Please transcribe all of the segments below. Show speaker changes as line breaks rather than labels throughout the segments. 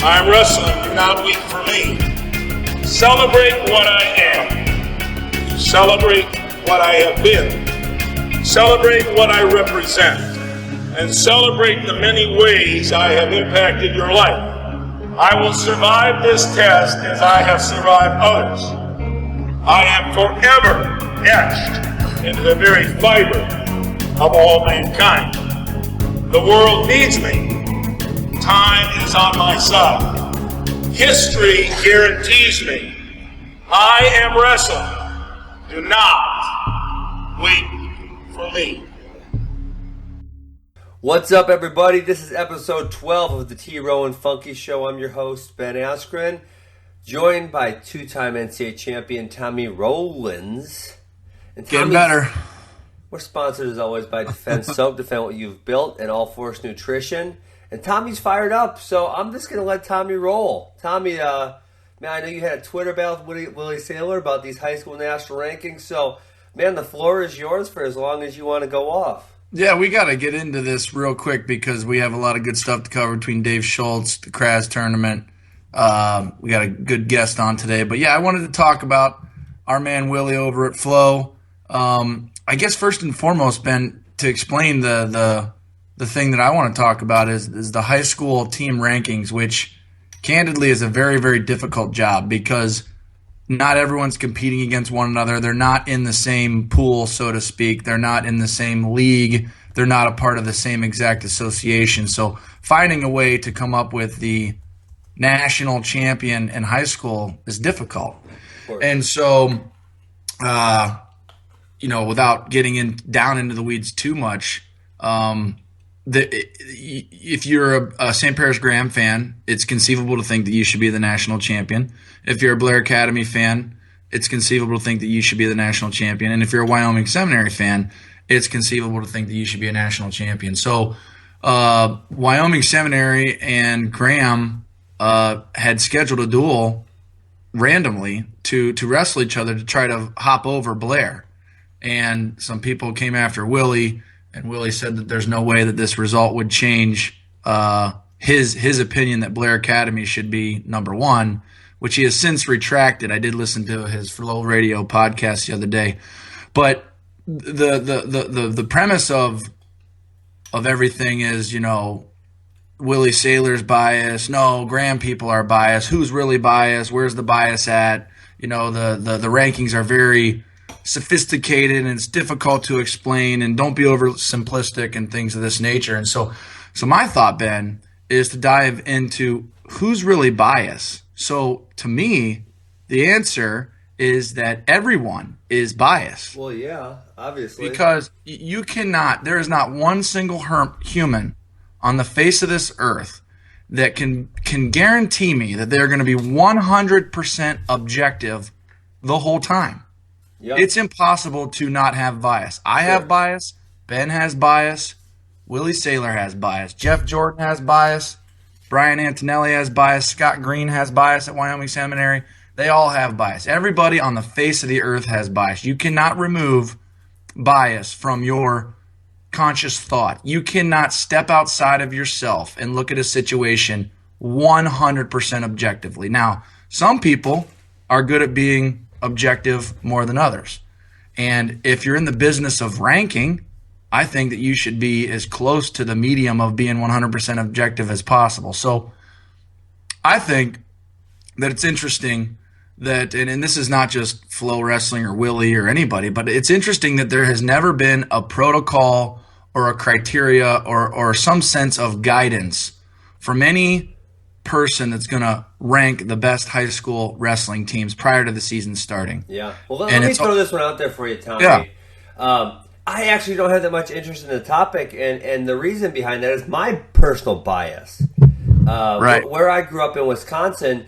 I'm wrestling, do not weep for me. Celebrate what I am. Celebrate what I have been. Celebrate what I represent. And celebrate the many ways I have impacted your life. I will survive this test as I have survived others. I am forever etched into the very fiber of all mankind. The world needs me. Time is on my side. History guarantees me. I am wrestling. Do not wait for me.
What's up, everybody? This is episode 12 of the T. Rowan Funky Show. I'm your host, Ben Askren, joined by two-time NCAA champion Tommy Rowlands. And
Getting better.
We're sponsored, as always, by Defense Soap. Defend what you've built, and All Force Nutrition. And Tommy's fired up, so I'm just going to let Tommy roll. Tommy, man, I know you had a Twitter battle with Willie Saylor about these high school national rankings. So, man, the floor is yours for as long as you want to go off.
Yeah, we got to get into this real quick because we have a lot of good stuff to cover between Dave Schultz, the Kraz tournament. We got a good guest on today. But, yeah, I wanted to talk about our man Willie over at Flow. I guess first and foremost, Ben, to explain the thing that I want to talk about is the high school team rankings, which candidly is a very, very difficult job because not everyone's competing against one another. They're not in the same pool, so to speak. They're not in the same league. They're not a part of the same exact association. So finding a way to come up with the national champion in high school is difficult. And so, without getting down into the weeds too much, if you're a St. Paris Graham fan, it's conceivable to think that you should be the national champion. If you're a Blair Academy fan, it's conceivable to think that you should be the national champion. And if you're a Wyoming Seminary fan, it's conceivable to think that you should be a national champion. So Wyoming Seminary and Graham had scheduled a duel randomly to wrestle each other to try to hop over Blair. And some people came after Willie, and Willie said that there's no way that this result would change his opinion that Blair Academy should be number one, which he has since retracted. I did listen to his Flow Radio podcast the other day. But the premise of everything is, Willie Saylor's biased. No, Graham people are biased. Who's really biased? Where's the bias at? The rankings are very sophisticated and it's difficult to explain, and don't be over simplistic and things of this nature. And so my thought, Ben, is to dive into who's really biased. So to me, the answer is that everyone is biased.
Well, yeah, obviously.
Because there is not one single human on the face of this earth that can guarantee me that they're going to be 100% objective the whole time. Yep. It's impossible to not have bias. I have bias. Ben has bias. Willie Saylor has bias. Jeff Jordan has bias. Brian Antonelli has bias. Scott Green has bias at Wyoming Seminary. They all have bias. Everybody on the face of the earth has bias. You cannot remove bias from your conscious thought. You cannot step outside of yourself and look at a situation 100% objectively. Now, some people are good at being objective more than others. And if you're in the business of ranking, I think that you should be as close to the medium of being 100% objective as possible. So I think that it's interesting that, and this is not just Flow Wrestling or Willie or anybody, but it's interesting that there has never been a protocol or a criteria or some sense of guidance from any person that's going to rank the best high school wrestling teams prior to the season starting.
Yeah. Well, let me throw this one out there for you, Tommy.
Yeah.
I actually don't have that much interest in the topic, and the reason behind that is my personal bias.
Right.
Where I grew up in Wisconsin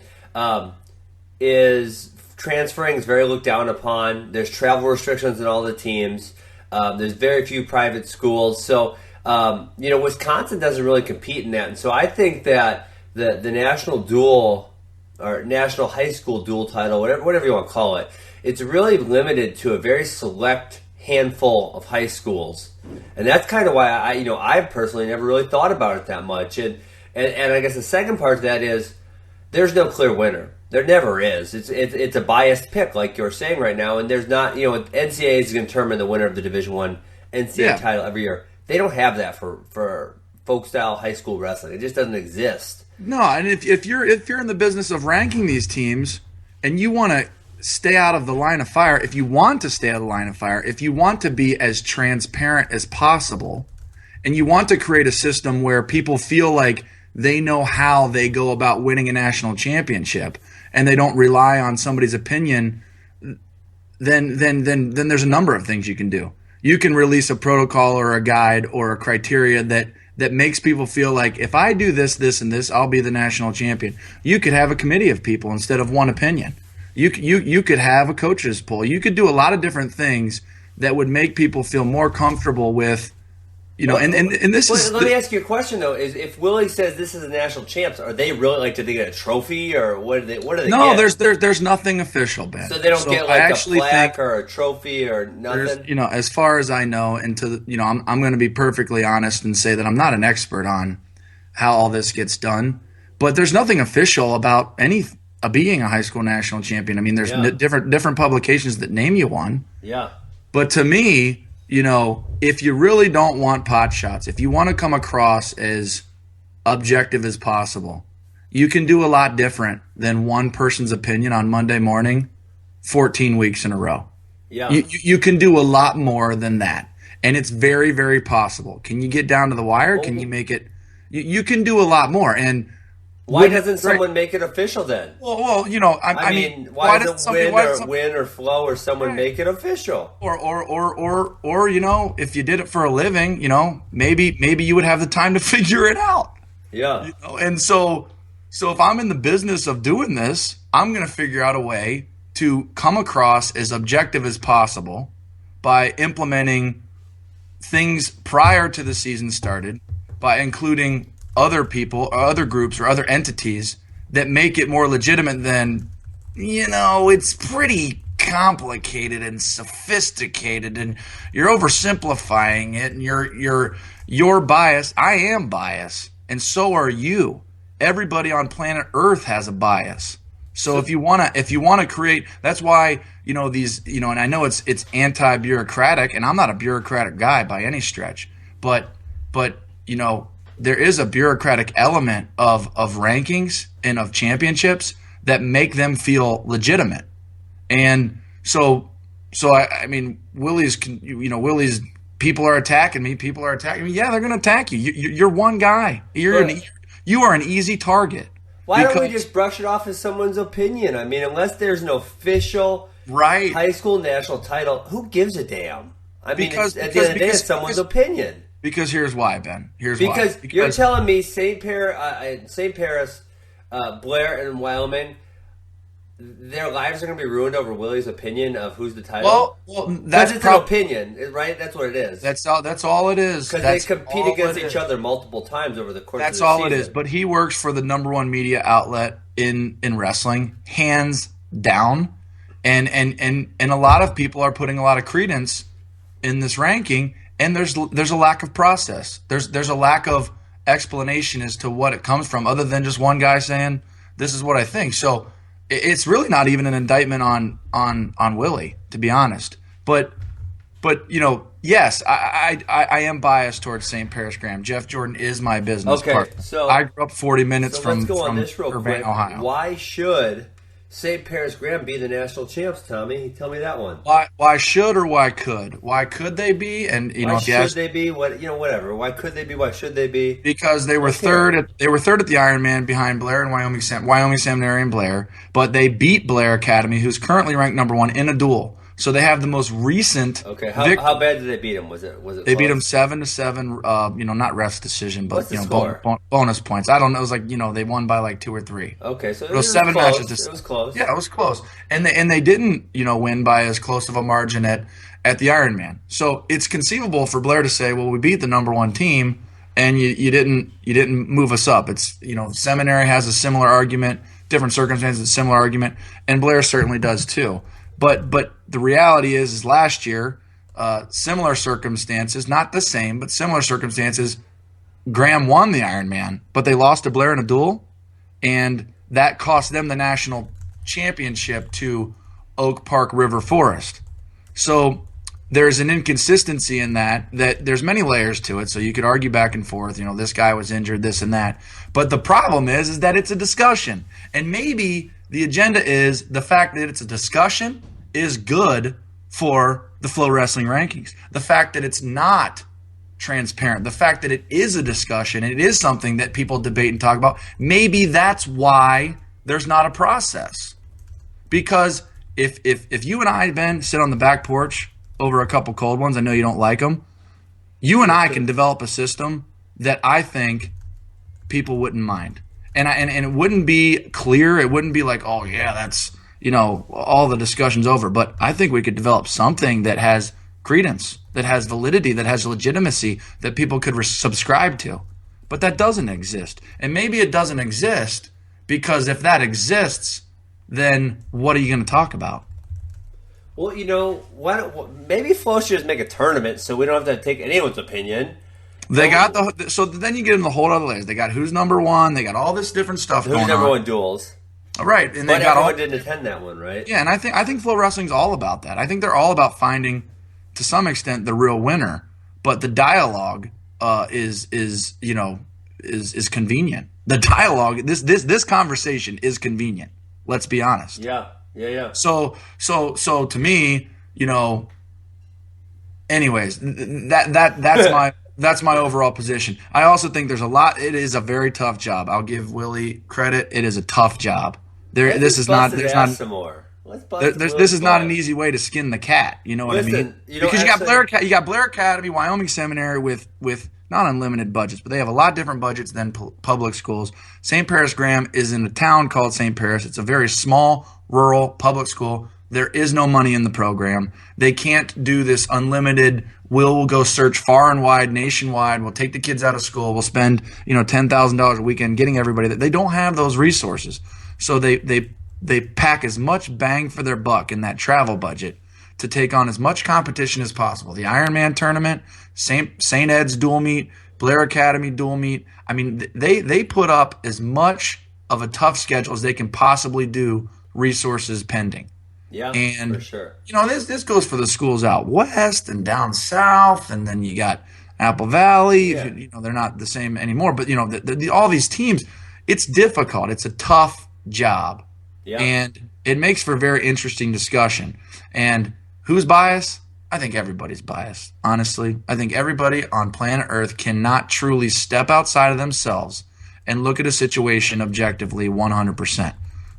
is transferring is very looked down upon. There's travel restrictions in all the teams. There's very few private schools. So, Wisconsin doesn't really compete in that. And so I think that the national dual or national high school dual title, whatever you want to call it, it's really limited to a very select handful of high schools. And that's kind of why I personally never really thought about it that much. And I guess the second part of that is there's no clear winner. There never is. It's a biased pick, like you're saying right now, and there's not. NCAA is going to determine the winner of the Division I NCAA title every year. They don't have that for folk style high school wrestling. It just doesn't exist.
No, and if you're in the business of ranking these teams and you want to stay out of the line of fire, if you want to stay out of the line of fire, if you want to be as transparent as possible, and you want to create a system where people feel like they know how they go about winning a national championship and they don't rely on somebody's opinion, then there's a number of things you can do. You can release a protocol or a guide or a criteria that makes people feel like if I do this, this, and this, I'll be the national champion. You could have a committee of people instead of one opinion. You could have a coaches poll. You could do a lot of different things that would make people feel more comfortable with, and this is.
Let me ask you a question though: is if Willie says this is a national champs, are they really like? Do they get a trophy or what do they?
No,
get?
there's nothing official, Ben.
So they don't get like a plaque or a trophy or nothing.
As far as I know, I'm going to be perfectly honest and say that I'm not an expert on how all this gets done, but there's nothing official about being a high school national champion. I mean, there's different publications that name you one.
Yeah.
But to me, if you really don't want pot shots, if you want to come across as objective as possible, you can do a lot different than one person's opinion on Monday morning 14 weeks in a row.
Yeah.
You can do a lot more than that. And it's very, very possible. Can you get down to the wire? Can you make it? You can do a lot more. And
why doesn't someone make it official then?
Well, I mean,
why doesn't Win or Flow or someone make it official?
Or if you did it for a living, maybe you would have the time to figure it out.
Yeah.
And so if I'm in the business of doing this, I'm going to figure out a way to come across as objective as possible by implementing things prior to the season started, by including other people or other groups or other entities that make it more legitimate than, it's pretty complicated and sophisticated and you're oversimplifying it and you're biased. I am biased, and so are you. Everybody on planet Earth has a bias. So if you want to create, that's why, and I know it's anti-bureaucratic, and I'm not a bureaucratic guy by any stretch, but there is a bureaucratic element of rankings and of championships that make them feel legitimate. And so I mean, Willie's people are attacking me. People are attacking me. Yeah, they're going to attack you. You're one guy. You are an easy target.
Why don't we just brush it off as someone's opinion? I mean, unless there's an official high school national title, who gives a damn? At the end of the day, it's someone's opinion.
Because here's why, Ben. Because
you're telling me St. Paris, Blair, and Wyoming, their lives are going to be ruined over Willie's opinion of who's the title?
Well, that's
an opinion, right? That's what it is.
That's all it is.
Because they compete against each other multiple times over the course of the season.
That's all it is. But he works for the number one media outlet in wrestling, hands down. And a lot of people are putting a lot of credence in this ranking. And there's a lack of process. There's a lack of explanation as to what it comes from, other than just one guy saying, "This is what I think." So it's really not even an indictment on Willie, to be honest. But yes, I am biased towards St. Paris Graham. Jeff Jordan is my business partner.
So
I grew up 40 minutes
let's go on this real
Urbana,
quick.
Ohio.
Why should St. Paris Graham be the national champs, Tommy? Tell me that one.
Why should or why could? Why could they be? And
why should they be? Whatever. Why could they be? Why should they be?
Because they were third at the Ironman behind Blair and Wyoming Seminary and Blair, but they beat Blair Academy, who's currently ranked number one, in a duel. So they have the most recent.
Okay, how bad did they beat him? Was it?
They beat him 7-7. Not ref's decision, but bonus points. I don't know. It was like they won by like 2 or 3.
Okay, so
it was 7
close.
matches.
It was close.
Yeah, it was close, and they didn't win by as close of a margin at the Ironman. So it's conceivable for Blair to say, well, we beat the number one team, and you didn't move us up. It's Seminary has a similar argument, different circumstances, a similar argument, and Blair certainly does too. But the reality is last year, similar circumstances, not the same, but similar circumstances, Graham won the Ironman, but they lost to Blair in a duel, and that cost them the national championship to Oak Park River Forest. So there's an inconsistency in that there's many layers to it. So you could argue back and forth, this guy was injured, this and that. But the problem is that it's a discussion. And maybe the agenda is the fact that it's a discussion is good for the Flow Wrestling rankings. The fact that it's not transparent, the fact that it is a discussion, it is something that people debate and talk about, maybe that's why there's not a process. Because if you and I, Ben, sit on the back porch over a couple cold ones, I know you don't like them, you and I can develop a system that I think people wouldn't mind. And it wouldn't be clear. It wouldn't be like, oh, yeah, that's, all the discussion's over. But I think we could develop something that has credence, that has validity, that has legitimacy, that people could subscribe to. But that doesn't exist. And maybe it doesn't exist because if that exists, then what are you going to talk about?
Well, maybe Flow should just make a tournament so we don't have to take anyone's opinion.
They got so then you get in the whole other layers. They got who's number one. They got all this different stuff going on.
Who's number one duels.
Right. And
but everyone didn't attend that one, right?
Yeah, and I think Flow Wrestling's all about that. I think they're all about finding, to some extent, the real winner. But the dialogue is convenient. The dialogue, this conversation is convenient. Let's be honest.
Yeah.
So to me, anyways, that's my overall position. I also think there's a lot. It is a very tough job. I'll give Willie credit. It is a tough job. This is not an easy way to skin the cat. You know what I mean? Because you got Blair Academy, Wyoming Seminary with not unlimited budgets, but they have a lot different budgets than public schools. St. Paris Graham is in a town called St. Paris. It's a very small, rural public school. There is no money in the program. They can't do this unlimited, we'll go search far and wide, nationwide. We'll take the kids out of school. We'll spend, $10,000 a weekend getting everybody. They don't have those resources. So they pack as much bang for their buck in that travel budget to take on as much competition as possible. The Ironman tournament, St. Ed's dual meet, Blair Academy dual meet. I mean, they put up as much of a tough schedule as they can possibly do, resources pending.
Yeah,
and,
for sure.
This goes for the schools out west and down south, and then you got Apple Valley. Yeah. They're not the same anymore, but all these teams, it's difficult. It's a tough job, and it makes for very interesting discussion. And who's biased? I think everybody's biased. Honestly, I think everybody on planet Earth cannot truly step outside of themselves and look at a situation objectively 100%.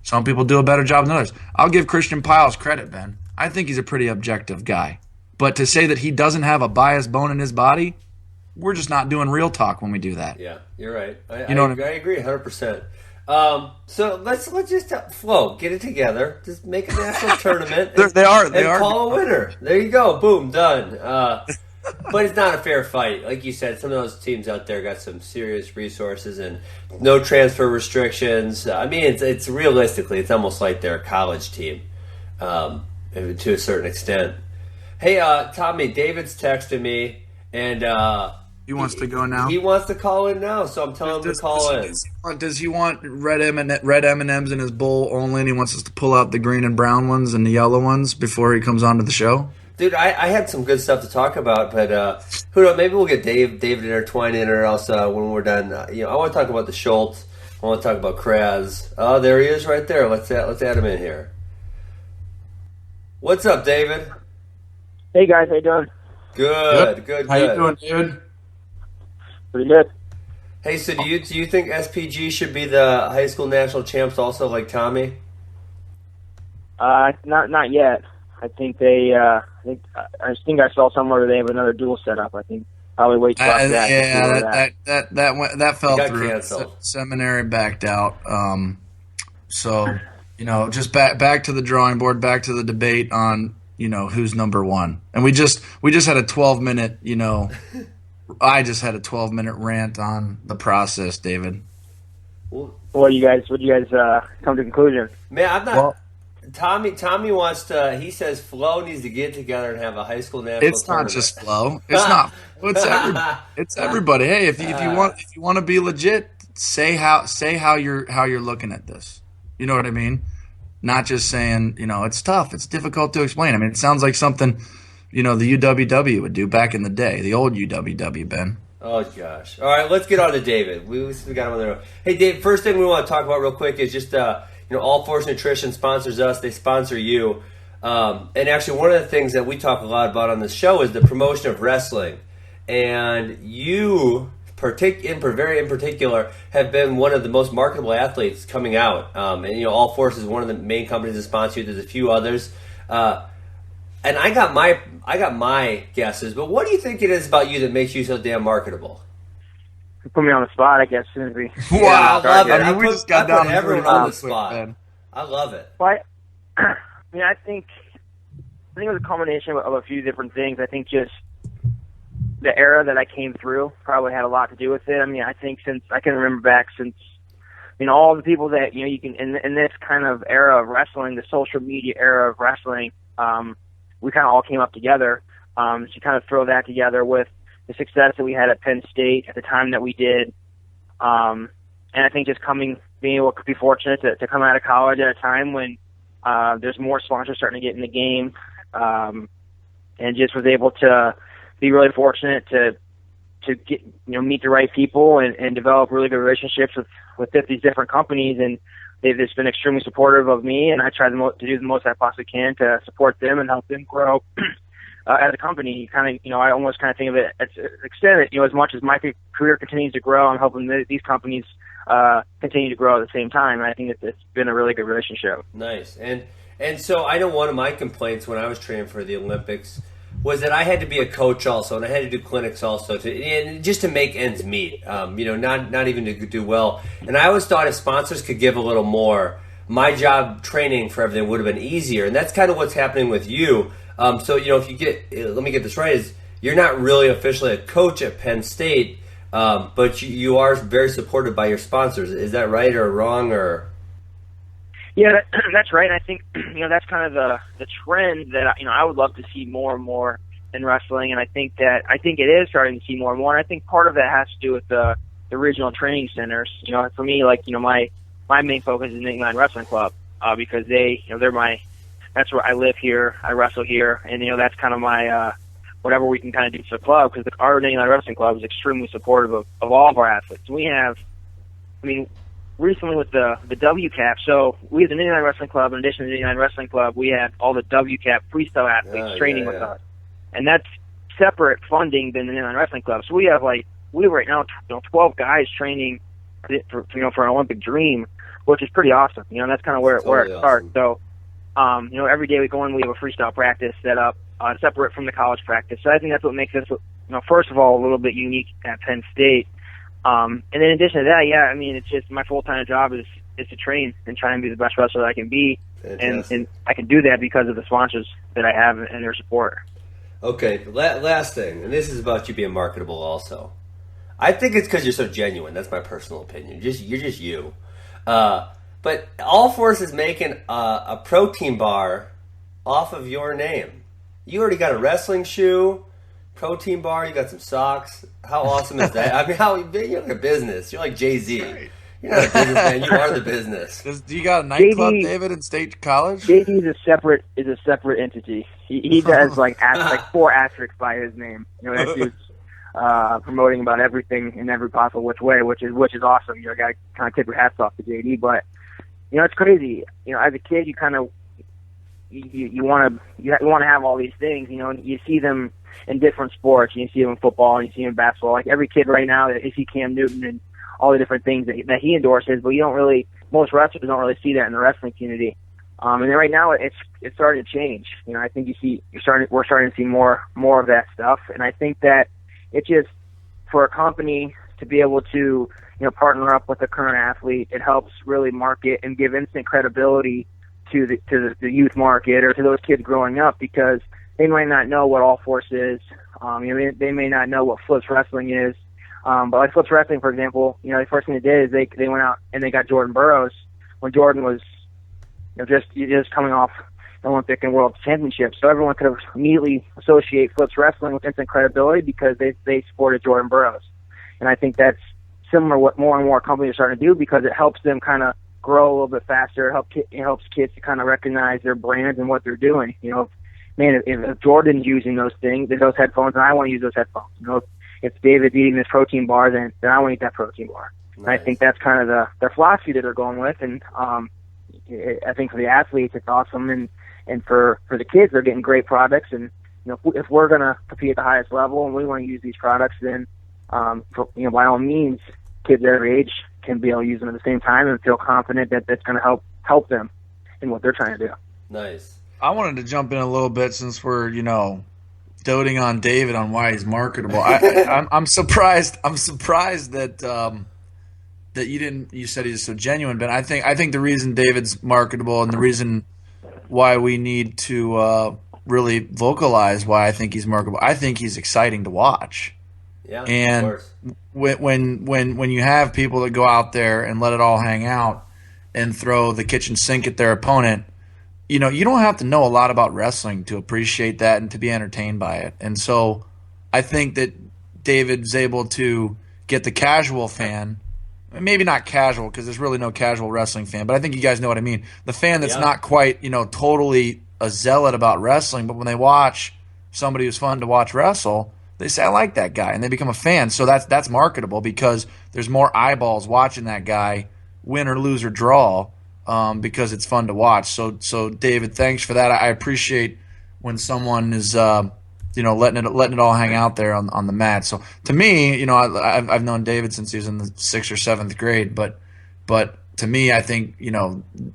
Some people do a better job than others. I'll give Christian Piles credit, Ben. I think he's a pretty objective guy. But to say that he doesn't have a biased bone in his body, we're just not doing real talk when we do that.
Yeah, you're right. I
agree
100%. So let's just Flow, get it together. Just make a national tournament.
They are.
Call a winner. There you go. Boom, done. But it's not a fair fight. Like you said, some of those teams out there got some serious resources and no transfer restrictions. I mean, it's realistically, it's almost like they're a college team to a certain extent. Hey, Tommy, David's texting me, and
he wants to go now.
He wants to call in now, so I'm telling him to call in.
Does he want red M&Ms in his bowl only, and he wants us to pull out the green and brown ones and the yellow ones before he comes onto the show?
Dude, I had some good stuff to talk about, but who knows? Maybe we'll get David intertwined in, or else when we're done. I want to talk about the Schultz. I want to talk about Kraz. Oh, there he is, right there. Let's add him in here. What's up, David?
Hey guys, how you doing?
Good.
How you doing, David?
Pretty good.
Hey, so do you think SPG should be the high school national champs also, like Tommy?
Not yet. I think I saw somewhere that they have another dual setup. I think probably wait till after that.
Yeah, that fell through.
Canceled.
Seminary backed out. So just back to the drawing board, back to the debate on who's number one. And we just had a 12-minute. I just had a 12-minute rant on the process, David.
What do you guys come to conclusion?
Man, I'm not. Well, Tommy wants to. He says Flo needs to get together and have a high school national.
It's not just Flo. It's not. It's everybody. Hey, if you want to be legit, say how you're looking at this. You know what I mean? Not just saying, it's tough, it's difficult to explain. I mean, it sounds like something, the UWW would do back in the day, the old UWW, Ben.
Oh, gosh. All right, let's get on to David. We got him on the road. Hey, Dave, first thing we want to talk about real quick is just, All Force Nutrition sponsors us. They sponsor you. And actually, one of the things that we talk a lot about on this show is the promotion of wrestling. And you, in particular, have been one of the most marketable athletes coming out. And All Force is one of the main companies that sponsor you. There's a few others. And I got my guesses, but what do you think it is about you that makes you so damn marketable?
You put me on the spot, I guess. Wow,
I love it.
I mean, we just got down
everyone on the spot. Man. I love it.
Well, I think it was a combination of a few different things. I think just the era that I came through probably had a lot to do with it. I mean, I think since I can remember back since, all the people that, you can, in this kind of era of wrestling, the social media era of wrestling, we kind of all came up together. So you kind of throw that together with the success that we had at Penn State at the time that we did. And I think just being able to be fortunate to come out of college at a time when there's more sponsors starting to get in the game, and just was able to be really fortunate to get, meet the right people and develop really good relationships with these different companies. And they've just been extremely supportive of me, and I try to do the most I possibly can to support them and help them grow as a company. I almost kind of think of it as extended, as much as my career continues to grow, I'm helping these companies continue to grow at the same time. And I think it's been a really good relationship.
Nice. And so I know one of my complaints when I was training for the Olympics was that I had to be a coach also, and I had to do clinics also, just to make ends meet, not even to do well. And I always thought if sponsors could give a little more, my job training for everything would have been easier. And that's kind of what's happening with you. So, if you let me get this right, is you're not really officially a coach at Penn State, but you are very supported by your sponsors. Is that right or wrong or?
Yeah, that's right. I think that's kind of the trend that I would love to see more and more in wrestling, and I think it is starting to see more and more. And I think part of that has to do with the regional training centers. For me, my main focus is New England Wrestling Club because that's where I live here, I wrestle here, and that's kind of my whatever we can kind of do for the club because our New England Wrestling Club is extremely supportive of all of our athletes. We have, recently with the WCAP, so we have the New England Wrestling Club. In addition to the New England Wrestling Club, we have all the WCAP freestyle athletes training with us, and that's separate funding than the New England Wrestling Club. So we have right now 12 guys training for an Olympic dream, which is pretty awesome. That's kind of where it starts. So every day we go in, we have a freestyle practice set up separate from the college practice. So I think that's what makes us, first of all, a little bit unique at Penn State. And in addition to that, it's just my full-time job is to train and try and be the best wrestler that I can be. And I can do that because of the sponsors that I have and their support.
Okay, last thing, and this is about you being marketable also. I think it's because you're so genuine. That's my personal opinion. You're just you. But All Force is making a protein bar off of your name. You already got a wrestling shoe, protein bar, you got some socks. How awesome is that? You're like a business. You're like Jay-Z. Right. You're not a businessman. You are the business.
Do you got a nightclub, David, in State College?
Jay-Z is a separate entity. He does like 4 asterisks by his name. That dude's promoting about everything in every possible which way, which is awesome. I got to kind of tip your hats off to JD, but it's crazy. As a kid, you kind of you want to have all these things. You see them in different sports. You see them in football, and you see them in basketball. Like every kid right now, you see Cam Newton and all the different things that he endorses, but most wrestlers don't really see that in the wrestling community. And then right now, it's starting to change. I think we're starting to see more of that stuff, and I think that it just for a company to be able to partner up with a current athlete, it helps really market and give instant credibility to the youth market or to those kids growing up because they might not know what All Force is. They may not know what Flips Wrestling is. But like Flips Wrestling, for example, the first thing they did is they went out and they got Jordan Burroughs when Jordan was just coming off the Olympic and World Championships. So everyone could immediately associate Flips Wrestling with instant credibility because they supported Jordan Burroughs. And I think that's similar what more and more companies are starting to do, because it helps them kind of grow a little bit faster. It helps kids to kind of recognize their brands and what they're doing. You know, man, if Jordan's using those headphones, and I want to use those headphones. You know, if David's eating this protein bar, then I want to eat that protein bar. Nice. And I think that's kind of their philosophy that they're going with. And I think for the athletes, it's awesome. And for the kids, they're getting great products. And, you know, if we're going to compete at the highest level and we want to use these products, then, by all means, kids every age can be able to use them at the same time and feel confident that that's going to help them in what they're trying to do.
Nice.
I wanted to jump in a little bit since we're, doting on David on why he's marketable. I'm surprised. I'm surprised that that you didn't. You said he's so genuine, but I think the reason David's marketable and the reason why we need to really vocalize why I think he's marketable. I think he's exciting to watch.
Yeah,
and
of course.
when you have people that go out there and let it all hang out and throw the kitchen sink at their opponent, you don't have to know a lot about wrestling to appreciate that and to be entertained by it. And so I think that David's able to get the casual fan, maybe not casual because there's really no casual wrestling fan, but I think you guys know what I mean. The fan that's not quite, totally a zealot about wrestling, but when they watch somebody who's fun to watch wrestle, they say, I like that guy, and they become a fan. So that's marketable because there's more eyeballs watching that guy, win or lose or draw, because it's fun to watch. So David, thanks for that. I appreciate when someone is letting it all hang out there on the mat. So to me, I've known David since he was in the 6th or 7th grade, but to me, I think,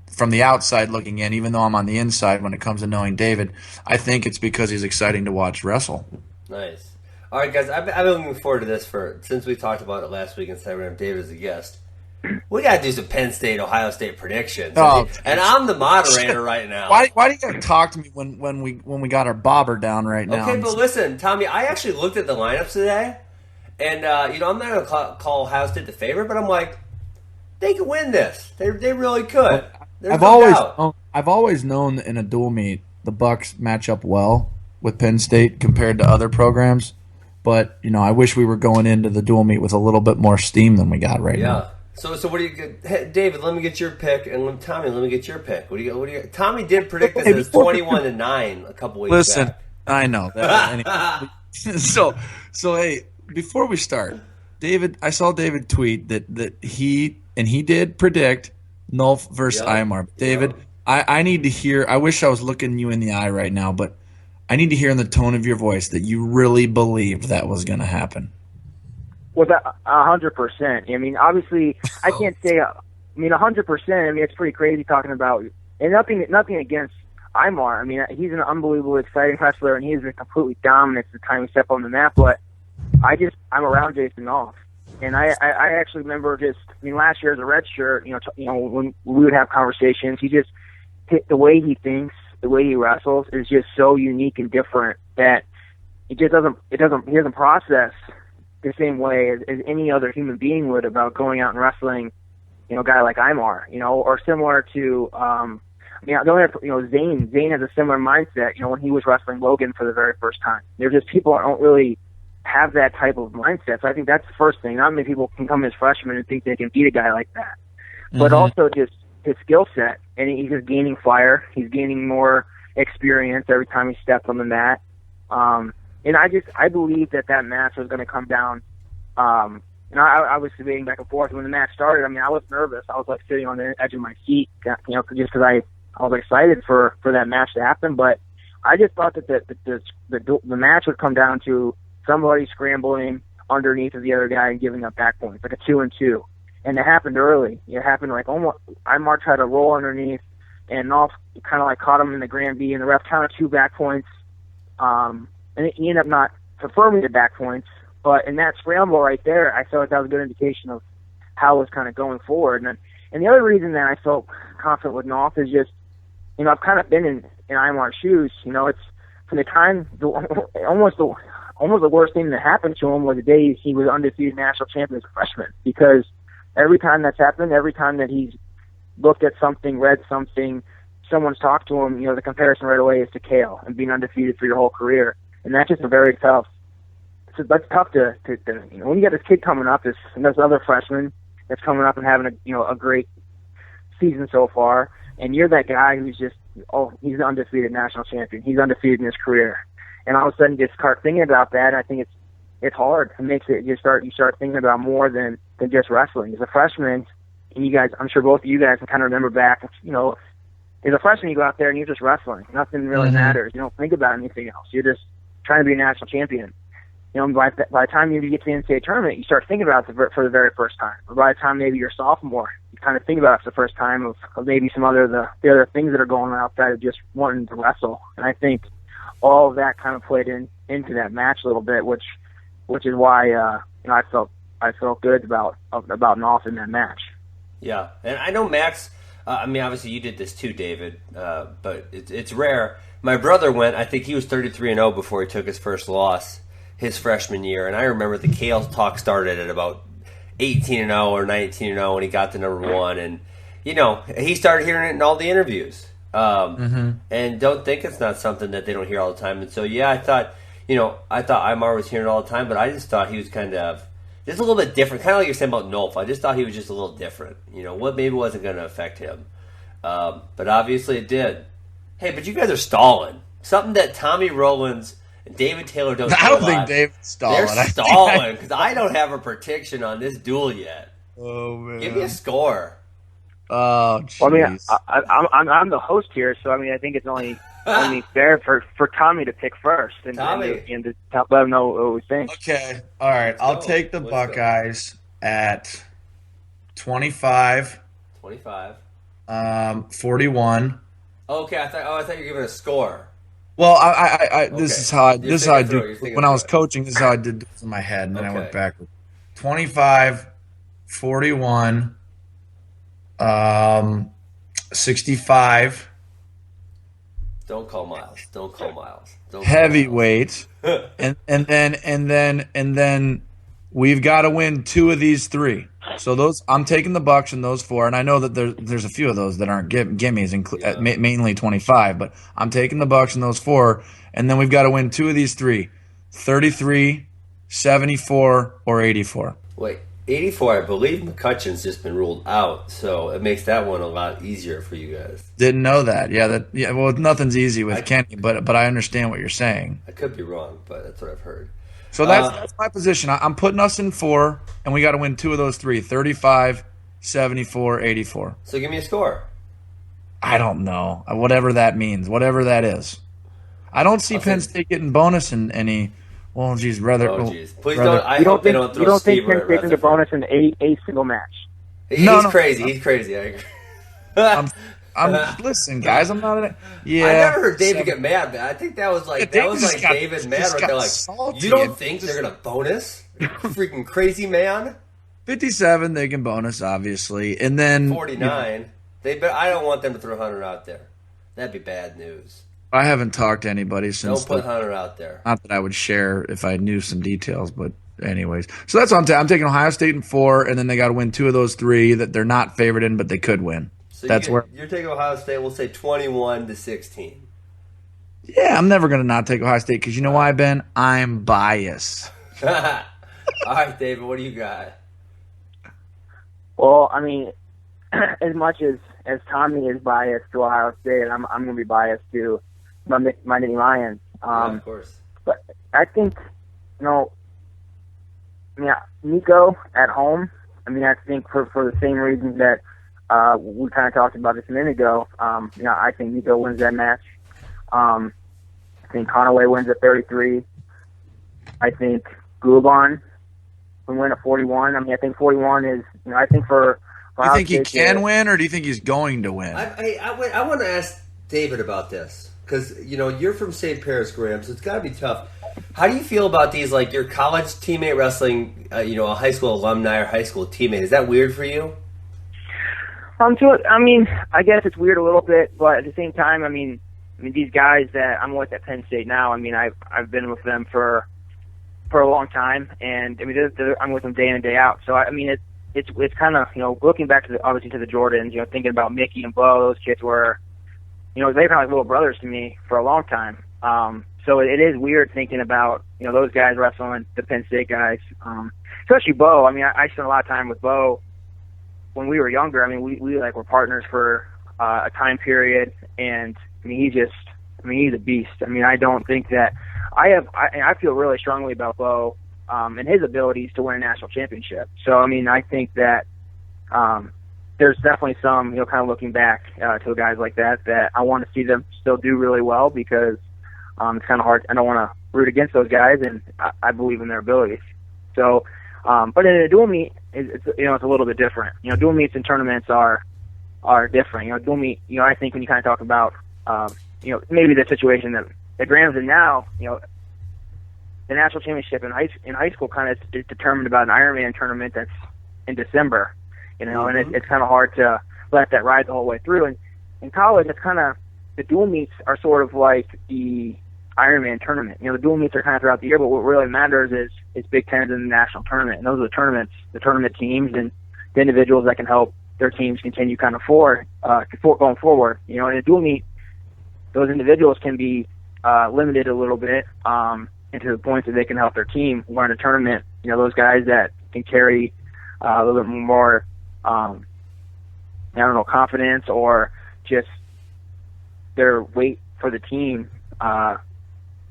from the outside looking in, even though I'm on the inside when it comes to knowing David, I think it's because he's exciting to watch wrestle.
Nice. All right, guys, I've been looking forward to this since we talked about it last week and said we're going to have David as a guest. We got to do some Penn State, Ohio State predictions. And I'm the moderator right now.
Why do you got to talk to me when we got our bobber down right now?
Okay, but listen, Tommy, I actually looked at the lineups today, and I'm not going to call Ohio State the favorite, but I'm like, they could win this. They really could.
I've always known that in a dual meet the Bucks match up well with Penn State compared to other programs. But, I wish we were going into the dual meet with a little bit more steam than we got right now.
So what do you? Hey, David, let me get your pick, and Tommy, let me get your pick. What do you? Tommy did predict this as 21-9 a couple weeks back.
Listen, I know that. Anyway. So hey, before we start, David, I saw David tweet that he did predict Nolf versus Imar. David, I need to hear. I wish I was looking you in the eye right now, but I need to hear in the tone of your voice that you really believed that was going to happen.
Well, 100%. I mean, obviously, I can't say. 100%. I mean, it's pretty crazy talking about, and nothing against Imar. I mean, he's an unbelievably exciting wrestler, and he's been completely dominant the time he stepped on the mat. But I'm around Jason Nolf, and I actually remember last year as a redshirt, when we would have conversations, he just the way he thinks, the way he wrestles is just so unique and different that he doesn't process the same way as any other human being would about going out and wrestling, a guy like Imar, or similar to, Zane. Zane has a similar mindset, when he was wrestling Logan for the very first time. They're just people that don't really have that type of mindset. So I think that's the first thing. Not many people can come as freshmen and think they can beat a guy like that. Mm-hmm. But also just his skill set, and he's just gaining fire. He's gaining more experience every time he steps on the mat. And I believe that match was going to come down. I was debating back and forth when the match started. I mean, I was nervous. I was like sitting on the edge of my seat, just because I was excited for that match to happen. But I just thought that the match would come down to somebody scrambling underneath of the other guy and giving up back points, like a 2-and-2. And it happened early. It happened like almost. Imar tried to roll underneath, and Nolf kind of like caught him in the Grand B, and the ref counted 2 back points. And he ended up not confirming the back points. But in that scramble right there, I felt like that was a good indication of how it was kind of going forward. And the other reason that I felt confident with Nolf is just, I've kind of been in Imar's shoes. It's from the time almost the worst thing that happened to him was the day he was undefeated national champion as a freshman, because every time that's happened, every time that he's looked at something, read something, someone's talked to him, the comparison right away is to Kale and being undefeated for your whole career. And that's just a very tough so that's tough to when you got this kid coming up, this other freshman that's coming up and having a great season so far, and you're that guy who's just he's an undefeated national champion. He's undefeated in his career, and all of a sudden you just start thinking about that. I think it's hard. It makes it you start thinking about more than just wrestling. As a freshman, and you guys, I'm sure both of you guys can kind of remember back. As a freshman, you go out there and you're just wrestling. Nothing really matters. You don't think about anything else. You're just trying to be a national champion. By the time you get to the NCAA tournament, you start thinking about it for the very first time. Or by the time maybe you're a sophomore, you kind of think about it for the first time of maybe some the other things that are going on outside of just wanting to wrestle. And I think all of that kind of played into that match a little bit, which is why I felt good about North in that match.
Yeah, and I know Max. Obviously you did this too, David, but it's rare. My brother went. I think he was 33-0 before he took his first loss his freshman year, and I remember the Kale talk started at about 18-0 or 19-0 when he got to number one, and he started hearing it in all the interviews. And don't think it's not something that they don't hear all the time. And so I thought Imar was hearing it all the time, but I just thought he was kind of just a little bit different, kind of like you're saying about Nolf. I just thought he was just a little different. What maybe wasn't going to affect him, but obviously it did. Hey, but you guys are stalling. Something that Tommy Rowlands and David Taylor don't.
I don't think David's stalling.
They're stalling because I don't have a prediction on this duel yet.
Oh man!
Give me a score.
Oh, jeez.
Well, I'm the host here, so I think it's only fair for Tommy to pick first and to let him know what we think.
Okay, all right. I'll take the Buckeyes at 25. 41.
Okay, I thought you were giving a score.
Well, this is how I do. When I was coaching, this is how I did this in my head, and then I went backward. 25, 41, 65.
Don't call Miles.
Heavyweight, and then we've got to win two of these three. So those, I'm taking the Bucks in those four, and I know that there's a few of those that aren't gimmies, mainly 25, but I'm taking the Bucks in those four, and then we've got to win two of these three, 33, 74, or 84.
Wait, 84, I believe McCutcheon's just been ruled out, so it makes that one a lot easier for you guys.
Didn't know that. Yeah, well, nothing's easy with Kenny, but I understand what you're saying.
I could be wrong, but that's what I've heard.
So that's my position. I'm putting us in four, and we got to win two of those three, 35, 74, 84.
So give me a score.
I don't know. Whatever that means, whatever that is. I don't see Penn State getting bonus in any – well, geez, rather –
Oh, geez. Please don't – I hope they don't throw
You don't think
Steve
Penn State can get bonus in a single match?
He's crazy. He's crazy. I agree.
Listen, guys, I'm not.
I never heard David get mad, man. I think that was like David mad. Right? They're like, salty. You don't think they're gonna bonus? Freaking crazy, man.
57, they can bonus, obviously, and then
49. I don't want them to throw Hunter out there. That'd be bad news.
I haven't talked to anybody since.
Don't put Hunter out there.
Not that I would share if I knew some details, but anyways. So that's what I'm taking Ohio State in 4, and then they got to win 2 of those 3 that they're not favored in, but they could win.
So you're taking Ohio State. We'll say 21-16.
Yeah, I'm never going to not take Ohio State because you know why, Ben? I'm biased.
All right, David, what do you got?
Well, as much as Tommy is biased to Ohio State, I'm going to be biased to my Nittany Lions.
Of course.
But I think, Nico at home, I think for the same reasons that we kind of talked about this a minute ago. I think Nico wins that match. I think Conaway wins at 33. I think Guban can win at 41. I think 41 is. I think for.
Do you think he can win, or do you think he's going to win?
I want to ask David about this because you're from St. Paris, Graham, so it's got to be tough. How do you feel about these? Like your college teammate wrestling, a high school alumni or high school teammate. Is that weird for you?
I guess it's weird a little bit, but at the same time, these guys that I'm with at Penn State now, I've been with them for a long time, and I'm with them day in and day out. So it's kind of looking back to the Jordans, thinking about Mickey and Bo, those kids were, they've been like little brothers to me for a long time. So it is weird thinking about, those guys wrestling the Penn State guys, especially Bo. I mean, I spent a lot of time with Bo when we were younger. I mean, we were partners for a time period, and I mean, he's a beast. I mean, I don't think that I feel really strongly about Bo and his abilities to win a national championship. So, I mean, I think that there's definitely some, kind of looking back to guys like that I want to see them still do really well, because it's kind of hard. I don't want to root against those guys, and I believe in their abilities. So, but in a dual meet, it's a little bit different. Dual meets and tournaments are different. Dual meet, I think when you kind of talk about, maybe the situation that Graham's in now, the national championship in high school kind of is determined about an Ironman tournament that's in December, and it's kind of hard to let that ride the whole way through. And in college, it's kind of, the dual meets are sort of like the Ironman tournament. The dual meets are kind of throughout the year, but what really matters is Big Tens and the national tournament. And those are the tournament teams and the individuals that can help their teams continue kind of going forward. In a dual meet, those individuals can be limited a little bit, and to the point that they can help their team win a tournament. Those guys that can carry a little bit more, confidence, or just their weight for the team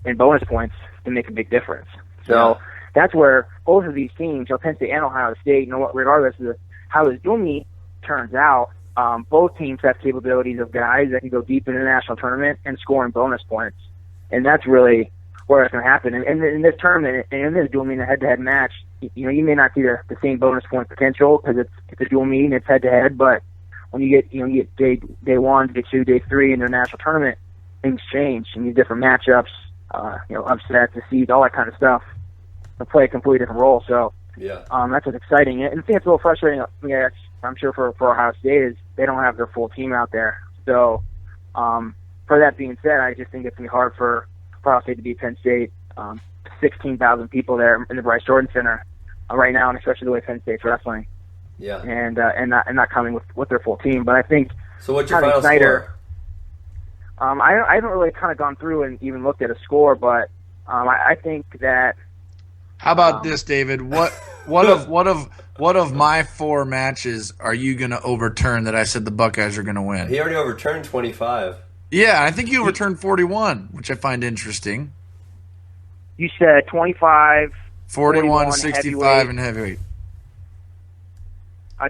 in bonus points, can make a big difference. So that's where both of these teams, Penn State and Ohio State, regardless of how this dual meet turns out, both teams have capabilities of guys that can go deep in the national tournament and score in bonus points. And that's really where it's going to happen. And in this tournament, and in this dual meet, a head-to-head match, you may not see the same bonus point potential, because it's a dual meet and it's head-to-head, but when you get day 1, day 2, day 3 in the national tournament, things change, and you get different matchups, upsets, the seeds, all that kind of stuff. They play a completely different role. So that's what's exciting. And I think it's a little frustrating. I'm sure for Ohio State, is they don't have their full team out there. So for that being said, I just think it's going to be hard for Ohio State to beat Penn State. 16,000 people there in the Bryce Jordan Center right now, and especially the way Penn State's wrestling.
Yeah.
And not coming with their full team. But I think,
so what's your final score?
I haven't really kind of gone through and even looked at a score, but I think that.
How about this, David? What of my 4 matches are you going to overturn that I said the Buckeyes are going to win?
He already overturned 25.
Yeah, I think you overturned 41, which I find interesting.
You said 25,
41, 65, and heavyweight.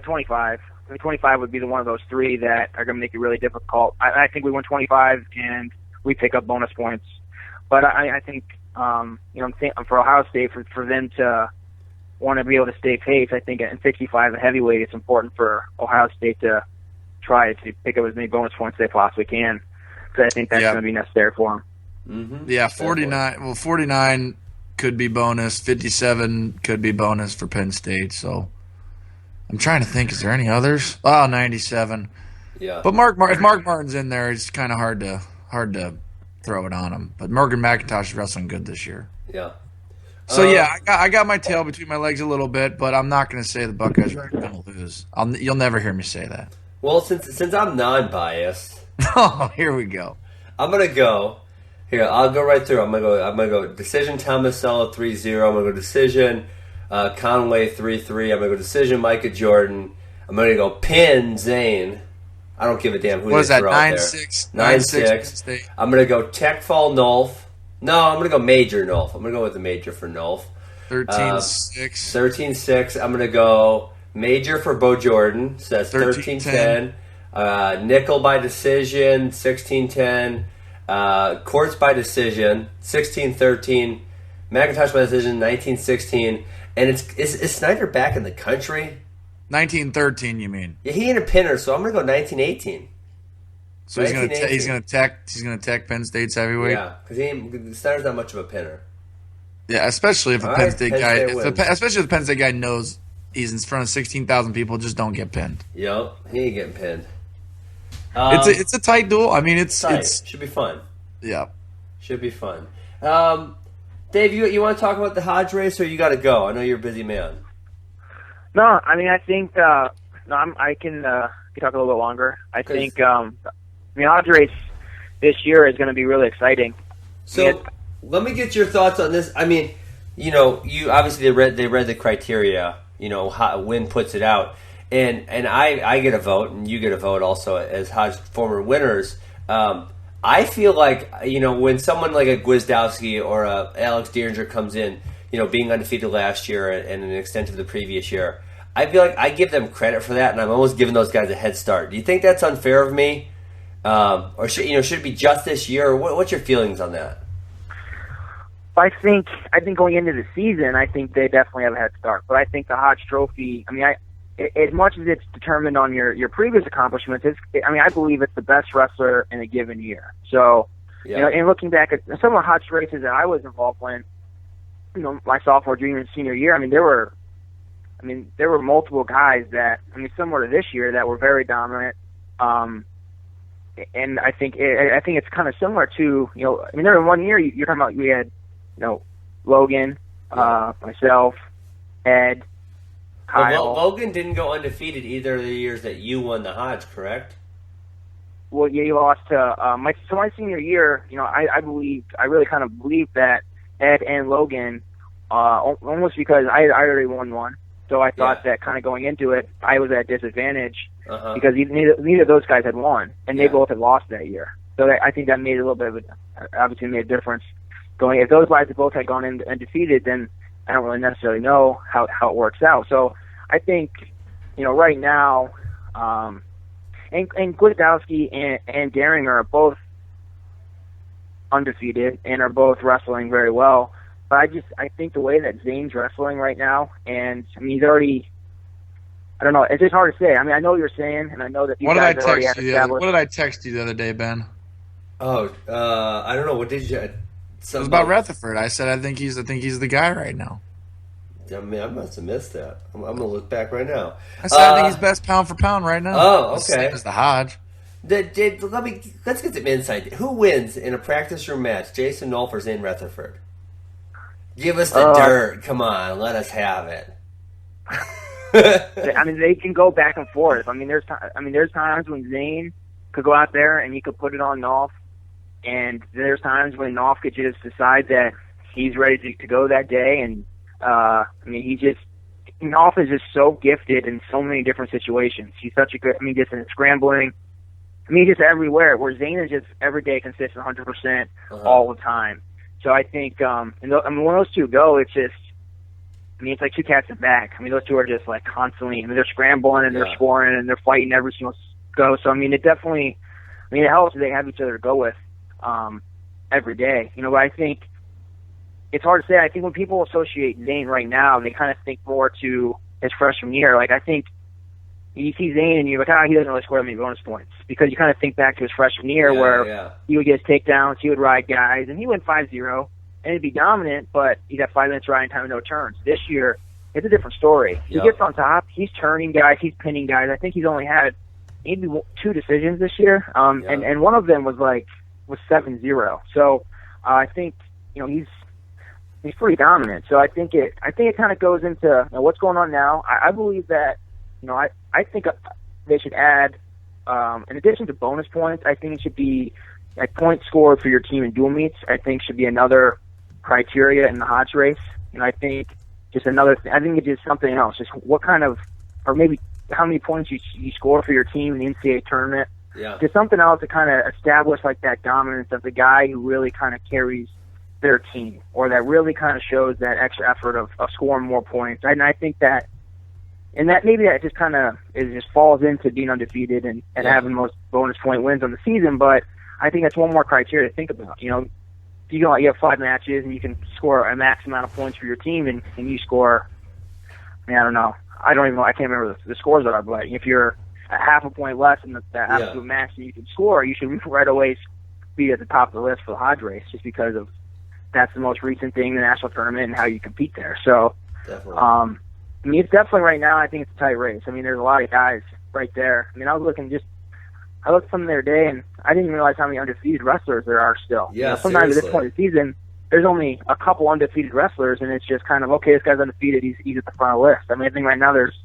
25. I mean, 25 would be the one of those 3 that are going to make it really difficult. I think we win 25 and we pick up bonus points. But I think, for Ohio State, for them to want to be able to stay pace, I think at 65 at heavyweight, it's important for Ohio State to try to pick up as many bonus points as they possibly can, because I think that's going to be necessary for them.
Mm-hmm. Yeah, 49. Well, 49 could be bonus. 57 could be bonus for Penn State. So I'm trying to think. Is there any others? Oh, 97.
Yeah.
But if Mark Martin's in there, it's kind of hard to throw it on him. But Morgan McIntosh is wrestling good this year.
Yeah.
So I got my tail between my legs a little bit, but I'm not going to say the Buckeyes are going to lose. You'll never hear me say that.
Well, since I'm non-biased,
oh, here we go.
I'm gonna go. Here, I'll go right through. I'm gonna go decision Tomasello 3-0. I'm gonna go decision Conway 3-3. I'm gonna go decision Micah Jordan. I'm gonna go pin Zane. I don't give a damn who they throw out there.
9-6.
9-6. I'm gonna go tech fall Nolf. No, I'm gonna go major Nolf. I'm gonna go with the major for Nolf.
13-6.
13-6. I'm gonna go major for Bo Jordan. So that's 13-10. Nickel by decision, 16-10. Courts by decision, 16-13. McIntosh by decision, 19-16. And is Snyder back in the country?
19-13, you mean?
Yeah, he ain't a pinner, so I'm gonna go 19-18.
So he's gonna tech Penn State's heavyweight.
Yeah, because Snyder's not much of a pinner.
Yeah, especially if a Penn State guy, especially if the Penn State guy knows he's in front of 16,000 people, just don't get pinned.
Yep, he ain't getting pinned.
It's a tight duel. I mean, it's
should be fun.
Yeah,
should be fun. Dave, you want to talk about the Hodge race, or you got to go? I know you're a busy man.
No, I mean, I think I can talk a little bit longer. I think the Hodge race this year is going to be really exciting.
So let me get your thoughts on this. I mean, you obviously they read the criteria. How Wynn puts it out, and I get a vote, and you get a vote also as Hodge former winners. I feel like when someone like a Gwizdowski or a Alex Dieringer comes in, being undefeated last year and an extent of the previous year, I feel like I give them credit for that, and I'm almost giving those guys a head start. Do you think that's unfair of me, or should it be just this year? Or what's your feelings on that?
I think going into the season, I think they definitely have a head start. But I think the Hodge Trophy, as much as it's determined on your previous accomplishments, I believe it's the best wrestler in a given year. So, and looking back at some of the Hodge races that I was involved in, my sophomore, junior, and senior year, there were multiple guys that, similar to this year, that were very dominant. And I think it's kind of similar to, there in one year you're talking about we had, Logan, myself, Ed, Kyle.
Well, Logan didn't go undefeated either of the years that you won the Hodge, correct?
Well, yeah, you lost to my senior year. I really kind of believed that Ed and Logan, almost because I already won one, so I thought that kind of going into it, I was at a disadvantage because neither of those guys had won, and they both had lost that year. So I think that made a little bit of obviously made a difference. If those guys both had gone in undefeated, then I don't really necessarily know how it works out. So I think, right now, and Gwizdowski and Dieringer are both undefeated and are both wrestling very well. But I think the way that Zane's wrestling right now, and he's already, I don't know, it's just hard to say. I know what you're saying, and I know that these guys already have established.
What did I text you the other day, Ben?
Oh, I don't know. What did you?
It was about Rutherford. I said I think he's the guy right now.
I must have missed that. I'm gonna look back right now.
I said I think he's best pound for pound right now.
Oh, okay.
Same as the Hodge.
Let's get some insight. Who wins in a practice room match? Jason Nolf or Zane Rutherford? Give us the dirt. Come on, let us have it.
They can go back and forth. There's times when Zane could go out there and he could put it on Nolf, and there's times when Nolf could just decide that he's ready to go that day. And Nolf is just so gifted in so many different situations. He's such a good. Just in scrambling. Just everywhere. Where Zane is just every day consistent, 100% all the time. So I think, when those two go, it's just, it's like two cats in the bag. Those two are just like constantly. They're scrambling and they're scoring and they're fighting every single go. So it definitely, it helps that they have each other to go with every day. But I think it's hard to say. I think when people associate Zane right now, they kind of think more to his freshman year. Like, I think you see Zane and you're like, he doesn't really score that many bonus points, because you kind of think back to his freshman year where he would get his takedowns, he would ride guys, and he went 5-0, and it'd be dominant, but he'd have 5 minutes riding time and no turns. This year, it's a different story. He gets on top, he's turning guys, he's pinning guys. I think he's only had maybe 2 decisions this year, and one of them was 7-0. So I think he's pretty dominant. So I think it kind of goes into what's going on now. I believe that I think they should add, in addition to bonus points, I think it should be points scored for your team in dual meets. I think should be another criteria in the Hodge race. I think just another thing. I think it's just something else. Just what kind of, or maybe how many points you score for your team in the NCAA tournament.
Yeah.
Just something else to kind of establish that dominance of the guy who really kind of carries their team, or that really kind of shows that extra effort of scoring more points. And I think that. And that maybe that just kind of just falls into being undefeated and having the most bonus point wins on the season. But I think that's one more criteria to think about. You have 5 matches and you can score a max amount of points for your team, and you score. I don't know. I can't remember the scores are. But if you're a half a point less than the absolute max that you can score, you should right away be at the top of the list for the Hodge race, just because of that's the most recent thing, the national tournament, and how you compete there. So.
Definitely.
It's definitely right now. I think it's a tight race. There's a lot of guys right there. I looked from the other day, and I didn't realize how many undefeated wrestlers there are still.
Yeah,
sometimes
seriously.
at this point in the season, there's only a couple undefeated wrestlers, and it's just kind of, okay, this guy's undefeated. He's at the front of the list. I think right now there's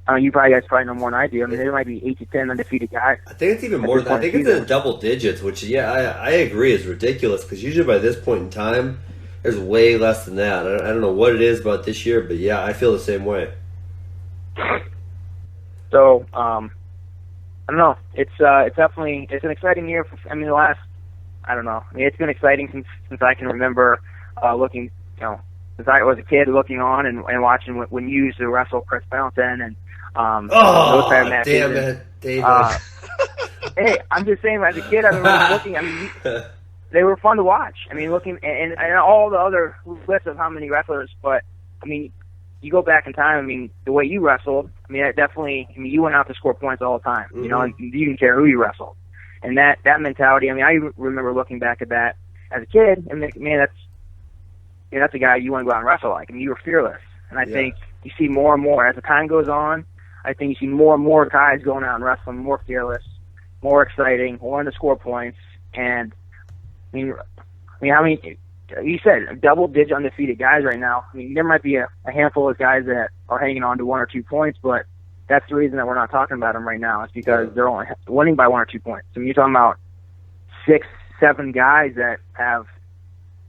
You guys probably know more than I do. I mean, there might be 8 to 10 undefeated guys.
I think it's even more than that. I think it's in the double digits, which, I agree is ridiculous because usually by this point in time, there's way less than that. I don't know what it is about this year, but I feel the same way.
So, I don't know. It's definitely an exciting year. It's been exciting since I can remember looking, since I was a kid looking on and watching when you used to wrestle Chris Pendleton and those kind of matches.
Damn it, David.
Hey, I'm just saying, as a kid, I remember looking. They were fun to watch. Looking and all the other lists of how many wrestlers, but you go back in time. The way you wrestled. You went out to score points all the time.
Mm-hmm.
And you didn't care who you wrestled, and that mentality. I remember looking back at that as a kid, and that's a guy you want to go out and wrestle like. You were fearless, and I think you see more and more as the time goes on. I think you see more and more guys going out and wrestling, more fearless, more exciting, wanting to score points. And how many? You said double-digit undefeated guys right now. There might be a handful of guys that are hanging on to 1 or 2 points, but that's the reason that we're not talking about them right now. It's because they're only winning by 1 or 2 points. You're talking about 6, 7 guys that have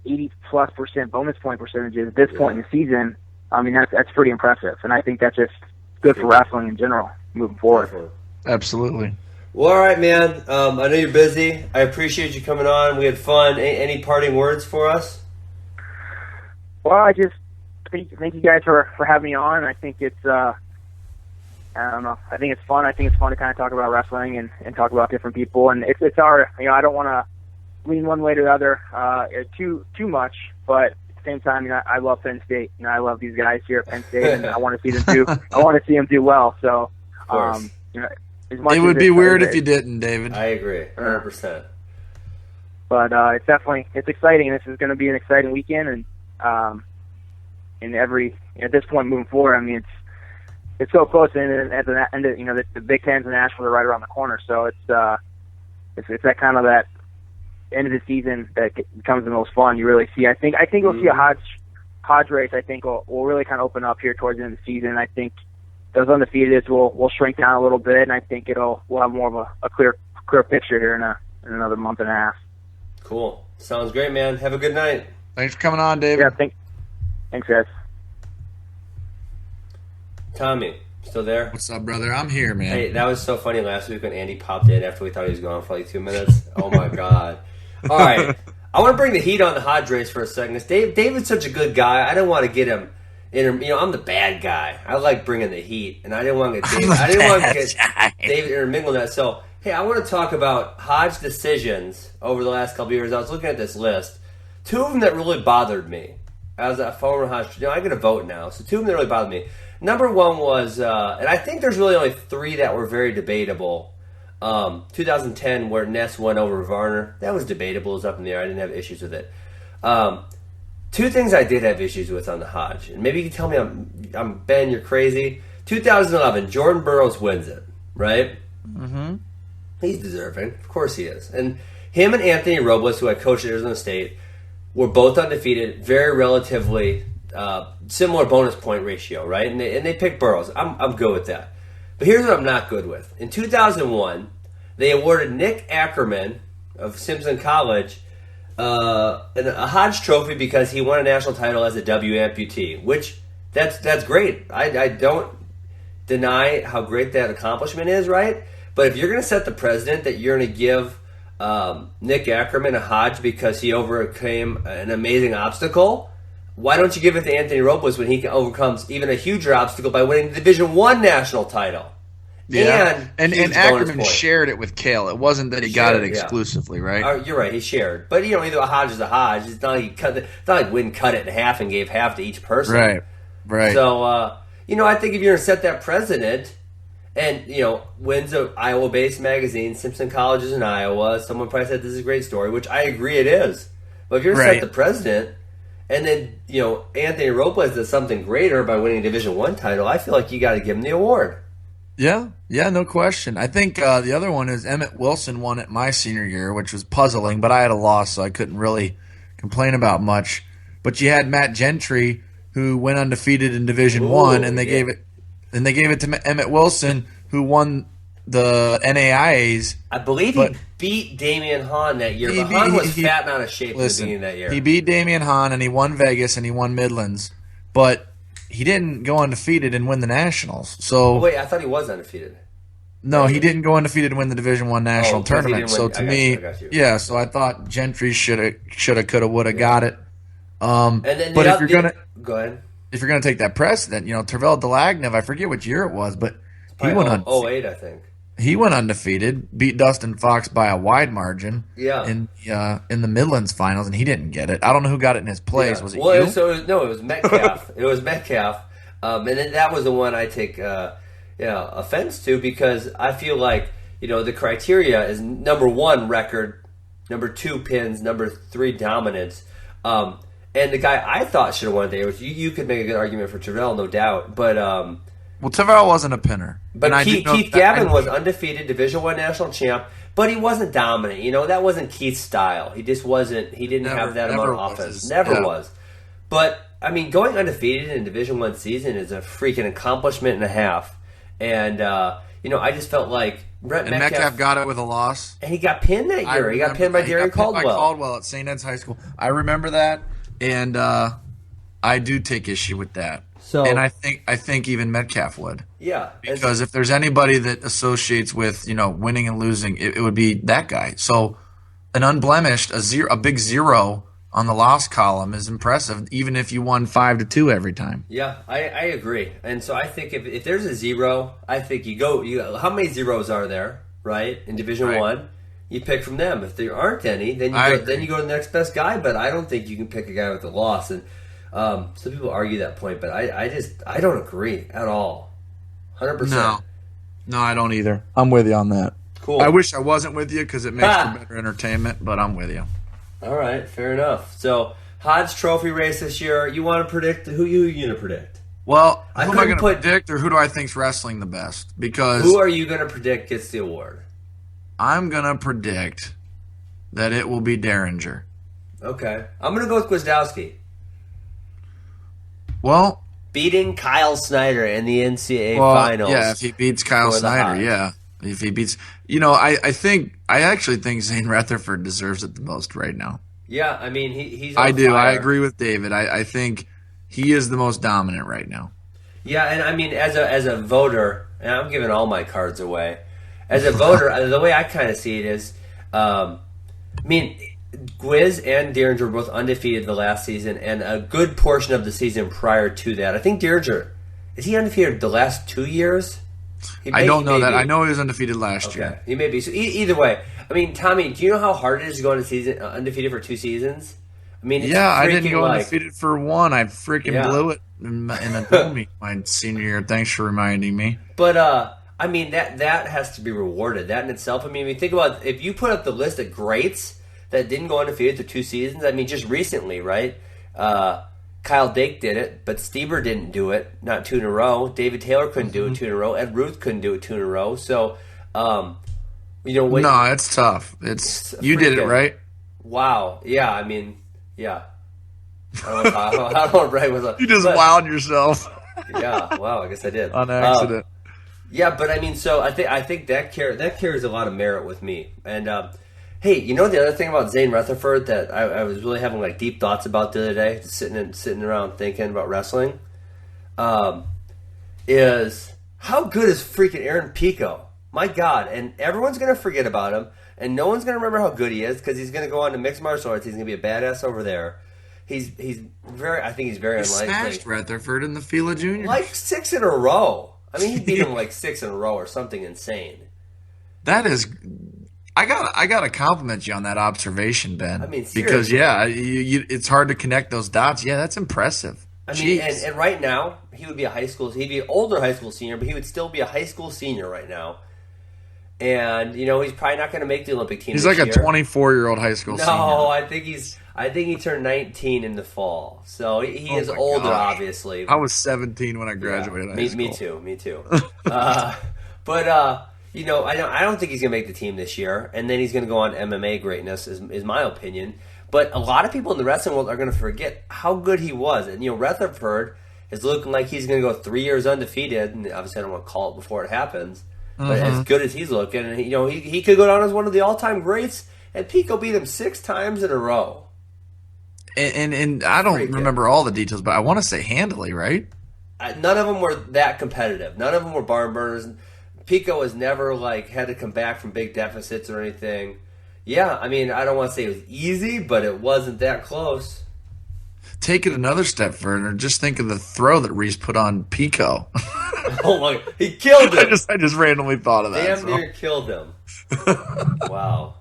80+% bonus point percentages at this point in the season. That's pretty impressive, and I think that's just good for wrestling in general moving forward.
Absolutely.
Well, all right, man. I know you're busy. I appreciate you coming on. We had fun. Any parting words for us?
Well, I just thank you guys for having me on. I think it's I don't know. I think it's fun. I think it's fun to kind of talk about wrestling and talk about different people. And it's our I don't want to lean one way or the other too much, but at the same time, I love Penn State. I love these guys here at Penn State, and I want to see them do. I want to see them do well. So,
it would be weird if you didn't, David.
I agree, 100%.
But it's exciting. This is going to be an exciting weekend, and at this point moving forward, it's so close, and at the end, the Big Tens and Nashville are right around the corner. So it's that kind of that end of the season that becomes the most fun. You really see. I think we'll see a Hodge race. I think will really kind of open up here towards the end of the season. I think those undefeateds will shrink down a little bit, and I think we'll have more of a clear picture here in another month and a half.
Cool. Sounds great, man. Have a good night.
Thanks for coming on, David.
Yeah, thanks, guys.
Tommy, still there?
What's up, brother? I'm here, man.
Hey, that was so funny last week when Andy popped in after we thought he was gone for like 2 minutes. Oh, my God. All right. I want to bring the heat on the Hodge race for a second. David's such a good guy. I don't want to get him I'm the bad guy. I like bringing the heat, and I didn't want to get David intermingled in that. So, hey, I want to talk about Hodge decisions over the last couple of years. I was looking at this list. 2 of them that really bothered me. As a former Hodge, I get a vote now. So 2 of them that really bothered me. Number 1 was, and I think there's really only 3 that were very debatable. 2010, where Ness went over Varner. That was debatable. It was up in the air. I didn't have issues with it. 2 things I did have issues with on the Hodge, and maybe you can tell me I'm Ben, you're crazy. 2011, Jordan Burroughs wins it, right?
Mm-hmm.
He's deserving, of course he is. And him and Anthony Robles, who I coached at Arizona State, were both undefeated, very relatively similar bonus point ratio, right? And they picked Burroughs. I'm good with that. But here's what I'm not good with. In 2001, they awarded Nick Ackerman of Simpson College a Hodge Trophy because he won a national title as a W amputee, which that's great. I don't deny how great that accomplishment is, right? But if you're going to set the precedent that you're going to give Nick Ackerman a Hodge because he overcame an amazing obstacle, why don't you give it to Anthony Robles when he overcomes even a huger obstacle by winning the Division I national title?
Yeah, and Ackerman shared it with Cale. It wasn't that he got it exclusively, right?
You're right, he shared. But, either a Hodge is a Hodge. It's not like Wynn cut it in half and gave half to each person.
Right.
So, I think if you're going to set that precedent, and, Wynn's an Iowa-based magazine, Simpson College is in Iowa, someone probably said this is a great story, which I agree it is. But if you're going to set the precedent, and then, Anthony Robles does something greater by winning a Division I title, I feel like you got to give him the award.
Yeah, no question. I think the other one is Emmett Wilson won it my senior year, which was puzzling, but I had a loss, so I couldn't really complain about much. But you had Matt Gentry, who went undefeated in Division I, and they and they gave it to Emmett Wilson, who won the NAIAs.
I believe he beat Damian Hahn that year, but Hahn was fat and out of shape at the beginning of that year.
He beat Damian Hahn, and he won Vegas, and he won Midlands, but he didn't go undefeated and win the Nationals. So
wait, I thought he was undefeated.
No, he didn't go undefeated and win the Division I national tournament. So to me, yeah, so I thought Gentry should have, could have, would have got it. But if you're gonna
go ahead,
if you're gonna take that precedent, Tervel Delagnev, I forget which year it was, but he went on
08, I think.
He went undefeated, beat Dustin Fox by a wide margin.
Yeah.
In the Midlands finals, and he didn't get it. I don't know who got it in his place.
Yeah.
Was it you?
It was Metcalf. It was Metcalf, and then that was the one I take offense to, because I feel like the criteria is number 1 record, number 2 pins, number 3 dominance, and the guy I thought should have won there, which you could make a good argument for Terrell, no doubt, but
well, Terrell wasn't a pinner.
But Keith Gavin was undefeated Division I national champ, but he wasn't dominant. That wasn't Keith's style. He just wasn't. He didn't have that amount of offense. Never was. But I mean, going undefeated in Division I season is a freaking accomplishment and a half. And I just felt like
Metcalf got it with a loss,
and he got pinned that year. He got pinned by Darren Caldwell.
By Caldwell at St. Ed's High School. I remember that, and I do take issue with that.
So,
and I think even Metcalf would.
Yeah.
Because if there's anybody that associates with winning and losing, it would be that guy. So an unblemished, a big 0 on the loss column is impressive, even if you won 5-2 every time.
Yeah, I agree. And so I think if there's a 0, I think you go. How many zeros are there, right, in Division I? You pick from them. If there aren't any, then you go to the next best guy. But I don't think you can pick a guy with a loss. And some people argue that point, but I don't agree at all. 100%.
No, I don't either. I'm with you on that.
Cool.
I wish I wasn't with you because it makes for better entertainment, but I'm with you.
All right, fair enough. So Hodge Trophy race this year. You want to predict who you going to predict?
Well, who am I going to predict, or who do I think's wrestling the best? Because
who are you going to predict gets the award?
I'm going to predict that it will be Derringer.
Okay, I'm going to go with Gwizdowski.
Well,
beating Kyle Snyder in the NCAA finals.
Yeah, if he beats Kyle Snyder, yeah. If he beats, I actually think Zane Rutherford deserves it the most right now.
Yeah, I mean he's.
I do. I agree with David. I think he is the most dominant right now.
Yeah, and I mean as a voter, and I'm giving all my cards away. As a voter, the way I kind of see it is, Gwiz and Derringer were both undefeated the last season, and a good portion of the season prior to that. I think Derringer, is he undefeated the last 2 years?
I don't know that. I know he was undefeated last year.
He may be. So either way, I mean, Tommy, do you know how hard it is to go into season undefeated for 2 seasons? I mean, it's
I didn't go undefeated for 1. I freaking blew it in a dummy my senior year. Thanks for reminding me.
But I mean that has to be rewarded. That in itself. I mean, think about if you put up the list of greats that didn't go undefeated through 2 seasons. I mean, just recently, right? Kyle Dake did it, but Stieber didn't do it, not 2 in a row. David Taylor couldn't do it 2 in a row. Ed Ruth couldn't do it 2 in a row. So,
no, it's tough. You did it, right?
Wow. Yeah, I mean, yeah. I don't know what Brad was like.
You just wowed yourself.
Yeah, wow, I guess I did.
On accident.
Yeah, but I mean, so I think that carries a lot of merit with me. And hey, the other thing about Zane Rutherford that I was really having like deep thoughts about the other day, just sitting around thinking about wrestling, is how good is freaking Aaron Pico? My God, and everyone's gonna forget about him, and no one's gonna remember how good he is because he's gonna go on to mixed martial arts. He's gonna be a badass over there. He's very. I think he's very unlikely.
Smashed Rutherford in the Fila Juniors.
Like 6 in a row. I mean, he beat him like 6 in a row or something insane.
That is. I gotta compliment you on that observation, Ben.
I mean, seriously.
Because it's hard to connect those dots. Yeah, that's impressive.
I mean, and right now he would be he'd be an older high school senior, but he would still be a high school senior right now. And he's probably not going to make the Olympic team.
He's like a 24-year-old high school senior.
No, I think he turned 19 in the fall, so he is older, obviously.
I was 17 when I graduated high school.
Me too. But I don't think he's going to make the team this year, and then he's going to go on MMA greatness, is my opinion. But a lot of people in the wrestling world are going to forget how good he was. And Rutherford is looking like he's going to go 3 years undefeated. And obviously, I don't want to call it before it happens. But as good as he's looking, and he could go down as one of the all-time greats. And Pico beat him 6 times in a row.
And I don't remember all the details, but I want to say handily, right?
None of them were that competitive. None of them were barn burners. Pico has never had to come back from big deficits or anything. Yeah, I mean, I don't want to say it was easy, but it wasn't that close.
Take it another step further. Just think of the throw that Reese put on Pico.
Oh my! He killed him.
I just randomly thought of that.
Damn near killed him. Wow.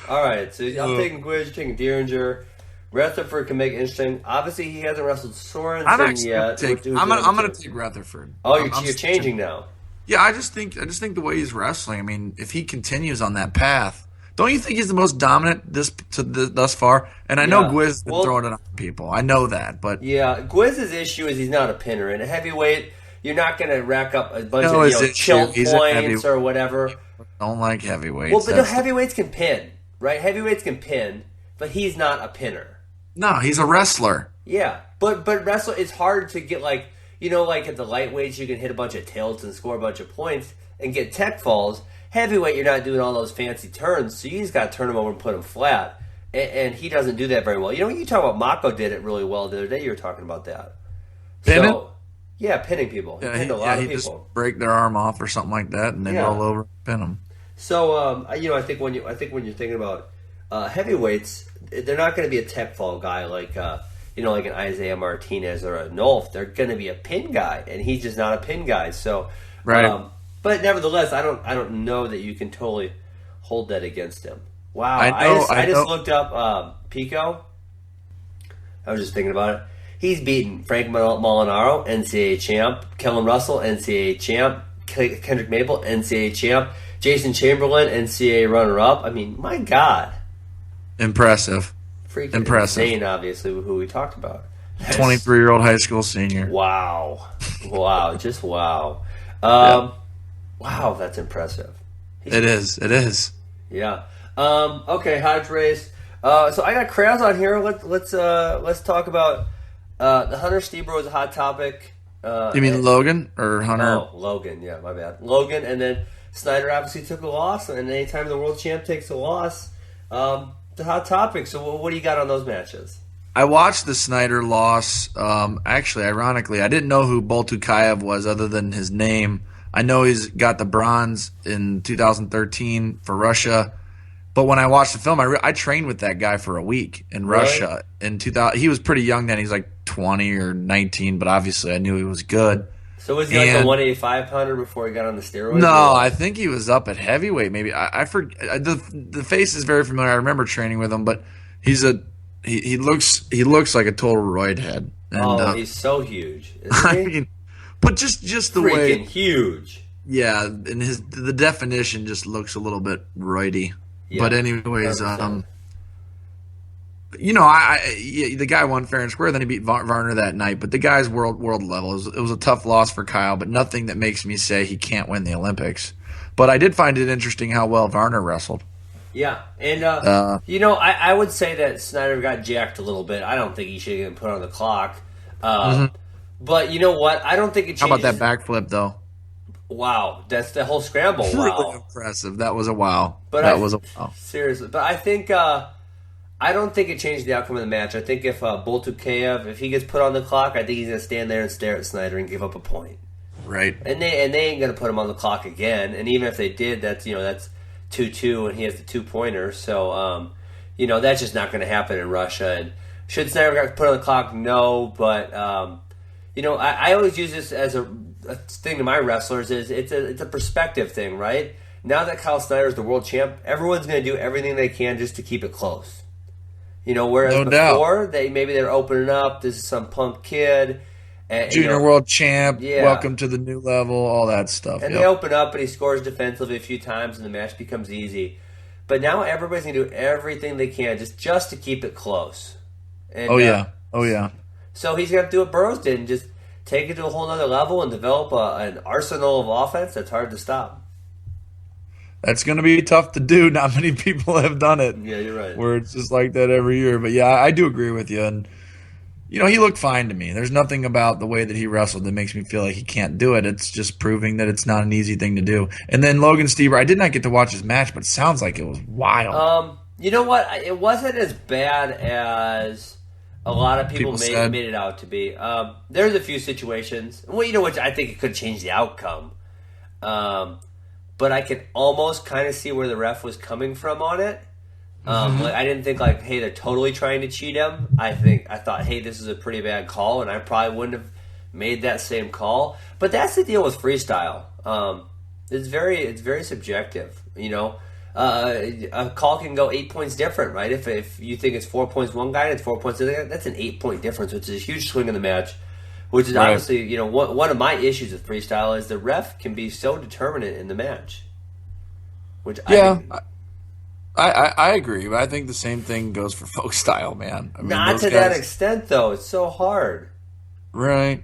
All right, so I'm taking Gwiz, you're taking Dieringer. Rutherford can make it interesting. Obviously, he hasn't wrestled Sorensen yet.
I'm going to take Rutherford.
Oh, you're changing now.
Yeah, I just think the way he's wrestling. I mean, if he continues on that path, don't you think he's the most dominant thus far? And I know Gwiz has been throwing it on people. I know that, but
yeah, Gwiz's issue is he's not a pinner. In a heavyweight, you're not going to rack up a bunch of chill points or whatever.
Don't like heavyweights.
Well, but no, heavyweights can pin, right? Heavyweights can pin, but he's not a pinner.
No, he's a wrestler.
Yeah, but wrestler, it's hard to get like at the lightweights you can hit a bunch of tilts and score a bunch of points and get tech falls. Heavyweight, you're not doing all those fancy turns, so you just got to turn him over and put him flat. And he doesn't do that very well. You talk about Mako did it really well the other day. You were talking about that.
Pinning?
So, yeah, pinning people.
Yeah,
he pinned a lot of people.
Just break their arm off or something like that, and then roll over and pin them.
So, I think when you're thinking about heavyweights, they're not going to be a tech fall guy like like an Isaiah Martinez or a Nolf. They're going to be a pin guy, and he's just not a pin guy. So,
right.
But nevertheless, I don't know that you can totally hold that against him. Wow, I just looked up Pico. I was just thinking about it. He's beaten Frank Molinaro, NCAA champ, Kellen Russell, NCAA champ, Kendrick Maple, NCAA champ, Jason Chamberlain, NCAA runner-up. I mean, my God.
Impressive.
Freaking
impressive.
Insane, obviously, who we talked about.
23-year-old high school senior.
Wow. Just wow. Wow, that's impressive.
It is.
Yeah. Okay, Hodge race. So I got crowds on here. Let's talk about the Hunter Stieber was a hot topic.
You mean Logan or Hunter?
Oh, Logan. Yeah, my bad. Logan, and then Snyder obviously took a loss, and anytime the world champ takes a loss, the hot topic. So what do you got on those matches?
I watched the Snyder loss. Actually, ironically, I didn't know who Boltukayev was other than his name. I know he's got the bronze in 2013 for Russia. But when I watched the film, I trained with that guy for a week in Russia. In 2000, he was pretty young then. He's like 20 or 19, but obviously I knew he was good.
So was he like a 185 pounder before he got on the steroids?
No, I think he was up at heavyweight. Maybe I forget. The face is very familiar. I remember training with him, but he looks like a total roid head. And,
he's so huge.
I mean, but just the
freaking
way
huge.
Yeah, and the definition just looks a little bit roidy. Yeah, but anyways, the guy won fair and square. Then he beat Varner that night. But the guy's world level. It was a tough loss for Kyle, but nothing that makes me say he can't win the Olympics. But I did find it interesting how well Varner wrestled.
Yeah, and I would say that Snyder got jacked a little bit. I don't think he should have been put on the clock. But you know what? I don't think it changes.
How about that backflip though?
Wow, that's the whole scramble. Wow,
really impressive. That was a wow. That was a wow.
Seriously, but I think I don't think it changed the outcome of the match. I think if Boltukayev, if he gets put on the clock, I think he's gonna stand there and stare at Snyder and give up a point.
Right.
And they ain't gonna put him on the clock again. And even if they did, that's 2-2, and he has the 2-pointer. So that's just not gonna happen in Russia. And should Snyder get put on the clock? No, but I always use this as a thing to my wrestlers is it's a perspective thing, right? Now that Kyle Snyder is the world champ, everyone's going to do everything they can just to keep it close. Whereas before they're opening up. This is some punk kid, and,
junior world champ. Yeah. Welcome to the new level. All that stuff.
And they open up, and he scores defensively a few times, and the match becomes easy. But now everybody's going to do everything they can just to keep it close. And,
oh yeah.
So he's going to do what Burroughs did and just take it to a whole other level and develop an arsenal of offense that's hard to stop.
That's going to be tough to do. Not many people have done it.
Yeah, you're right.
Where it's just like that every year. But yeah, I do agree with you. And he looked fine to me. There's nothing about the way that he wrestled that makes me feel like he can't do it. It's just proving that it's not an easy thing to do. And then Logan Stever, I did not get to watch his match, but it sounds like it was wild.
You know what? It wasn't as bad as a lot of people made it out to be. There's a few situations. Well, you know what? I think it could change the outcome. But I could almost kind of see where the ref was coming from on it. Like, I didn't think like, hey, they're totally trying to cheat him. I thought, hey, this is a pretty bad call, and I probably wouldn't have made that same call. But that's the deal with freestyle. It's very subjective. A call can go 8 points different, right? If you think it's 4 points one guy and it's 4 points the other guy, that's an 8-point difference, which is a huge swing in the match. Which is obviously, one of my issues with freestyle is the ref can be so determinant in the match. Which
I agree, but I think the same thing goes for folk style, man. I mean,
not to that extent, though. It's so hard.
Right.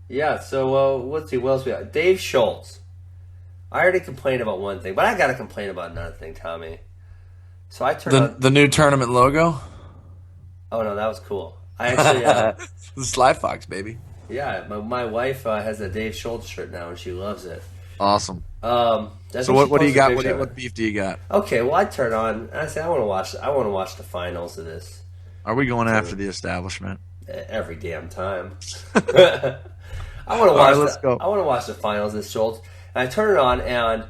Yeah, so let's see, what else we got? Dave Schultz. I already complained about one thing, but I got to complain about another thing, Tommy. So I turned on
the new tournament logo.
Oh no, that was cool. I actually
the Sly Fox, baby.
Yeah, my wife has a Dave Schultz shirt now, and she loves it.
Awesome.
So
what do you got? What beef do you got?
Okay, well I turn on. I say I want to watch the finals of this.
Are we going after the establishment?
Every damn time. I want to watch.
Let's go.
I want to watch the finals of this Schultz. And I turn it on, and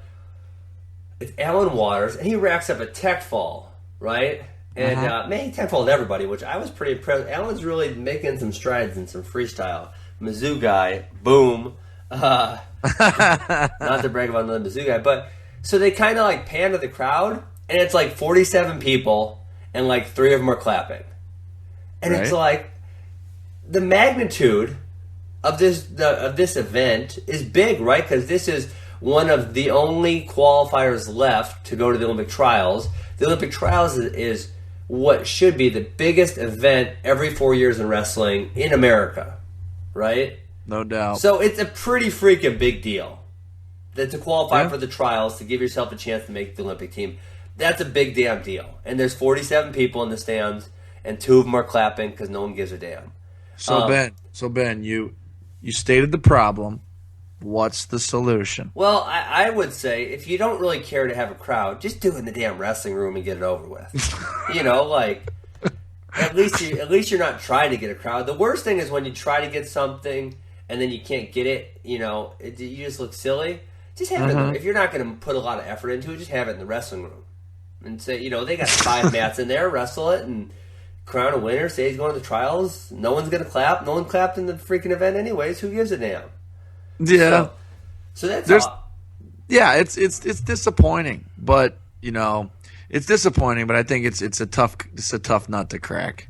it's Alan Waters, and he racks up a tech fall, right? And man, he tech falled everybody, which I was pretty impressed. Alan's really making some strides in some freestyle. Mizzou guy, boom. Not to brag about another Mizzou guy, but so they kind of like pan to the crowd, and it's like 47 people, and like 3 of them are clapping, and it's like the magnitude of this event is big, right? Because this is one of the only qualifiers left to go to the Olympic trials. The Olympic trials is what should be the biggest event every 4 years in wrestling in America, right?
No doubt.
So it's a pretty freaking big deal that to qualify for the trials, to give yourself a chance to make the Olympic team. That's a big damn deal. And there's 47 people in the stands, and 2 of them are clapping because no one gives a damn.
So Ben, you stated the problem. What's the solution?
Well, I would say if you don't really care to have a crowd, just do it in the damn wrestling room and get it over with. At least you're not trying to get a crowd. The worst thing is when you try to get something and then you can't get it. You just look silly. Just have it. If you're not going to put a lot of effort into it, just have it in the wrestling room and say, they got 5 mats in there, wrestle it and crown a winner. Say he's going to the trials. No one's going to clap. No one clapped in the freaking event anyways. Who gives a damn?
Yeah.
So that's all.
Yeah, it's disappointing, but it's disappointing. But I think it's a tough nut to crack.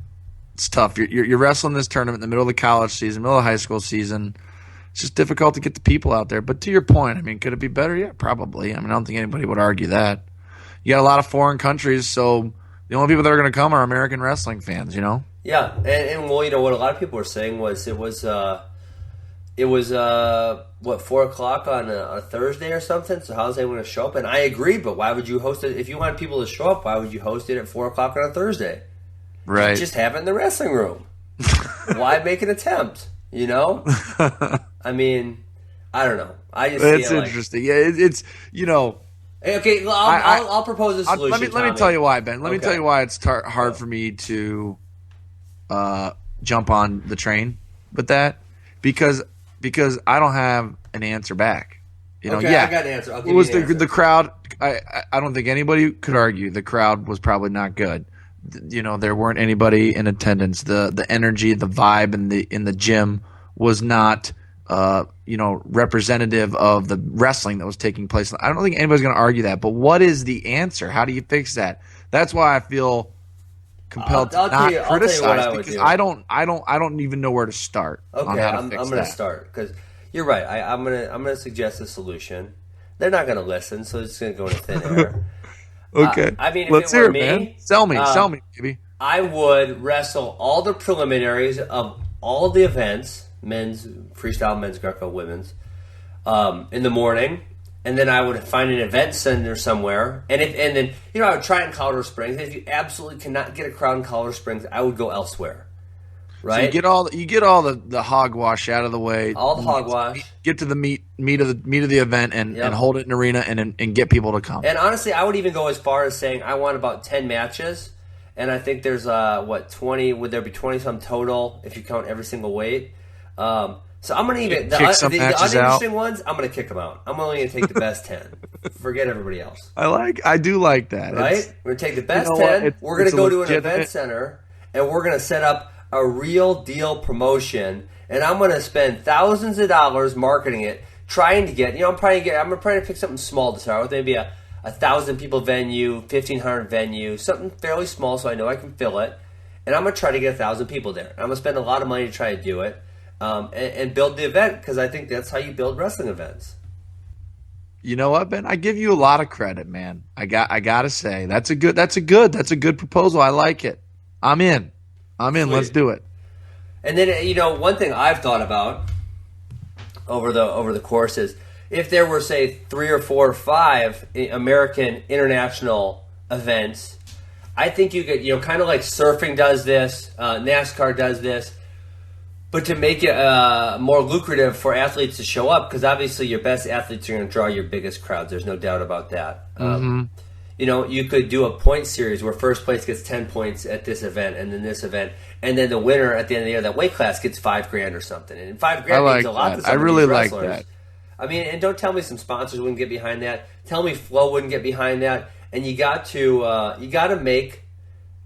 It's tough. You're wrestling this tournament in the middle of the college season, middle of the high school season. It's just difficult to get the people out there. But to your point, I mean, could it be better? Yeah, probably. I mean, I don't think anybody would argue that. You got a lot of foreign countries, so the only people that are going to come are American wrestling fans.
Yeah, and well, what a lot of people were saying was it was 4 o'clock on a Thursday or something. So how's anyone going to show up? And I agree, but why would you host it if you want people to show up? Why would you host it at 4 o'clock on a Thursday?
Right.
Just have it in the wrestling room. Why make an attempt? I mean, I don't know. I just
it's interesting. Yeah, it's
Okay, well, I'll propose a solution.
Let me tell you why, Ben. Let me tell you why it's hard for me to jump on the train with that because I don't have an answer back. I got
an answer. I'll give you an answer.
The crowd? I don't think anybody could argue the crowd was probably not good. There weren't anybody in attendance. The energy, the vibe in the gym was not representative of the wrestling that was taking place. I don't think anybody's going to argue that. But what is the answer? How do you fix that? That's why I feel compelled to not criticize because I don't even know where to start.
Okay, I'm going to start because you're right. I'm going to suggest a solution. They're not going to listen, so it's going to go into thin air.
Okay.
I mean, if
let's
it were
hear it,
me,
man. Sell me, baby.
I would wrestle all the preliminaries of all the events, men's freestyle, men's Greco, women's, in the morning, and then I would find an event center somewhere, and then I would try it in Colorado Springs. If you absolutely cannot get a crowd in Colorado Springs, I would go elsewhere. Right?
So you get all the hogwash out of the way.
All the hogwash.
Get to the meat of the event and hold it in an arena and get people to come.
And honestly, I would even go as far as saying I want about 10 matches, and I think there's 20? Would there be 20-some total if you count every single weight? So I'm going to even the uninteresting ones. I'm going to kick them out. I'm only going to take the best 10. Forget everybody else.
I do like that.
Right? We're going to take the best 10. We're going to go to an event center, and we're going to set up a real deal promotion, and I'm going to spend thousands of dollars marketing it, trying to get. I'm trying to pick something small to start with, maybe a 1,000 people venue, 1,500 venue, something fairly small, so I know I can fill it, and I'm going to try to get 1,000 people there. I'm going to spend a lot of money to try to do it. And build the event, because I think that's how you build wrestling events.
You know what, Ben? I give you a lot of credit, man. I gotta say that's a good proposal. I like it. I'm in.
Sweet.
Let's do it.
And then one thing I've thought about over the course is if there were, say, 3 or 4 or 5 American international events, I think you could kind of like surfing does this, NASCAR does this. But to make it more lucrative for athletes to show up, because obviously your best athletes are going to draw your biggest crowds. There's no doubt about that. You could do a point series where first place gets 10 points at this event and then this event, and then the winner at the end of the year, that weight class, gets $5,000 or something. And $5,000 means a lot to some
I really
of these
like
wrestlers.
that.
I mean, and don't tell me some sponsors wouldn't get behind that. Tell me Flow wouldn't get behind that. And you got to make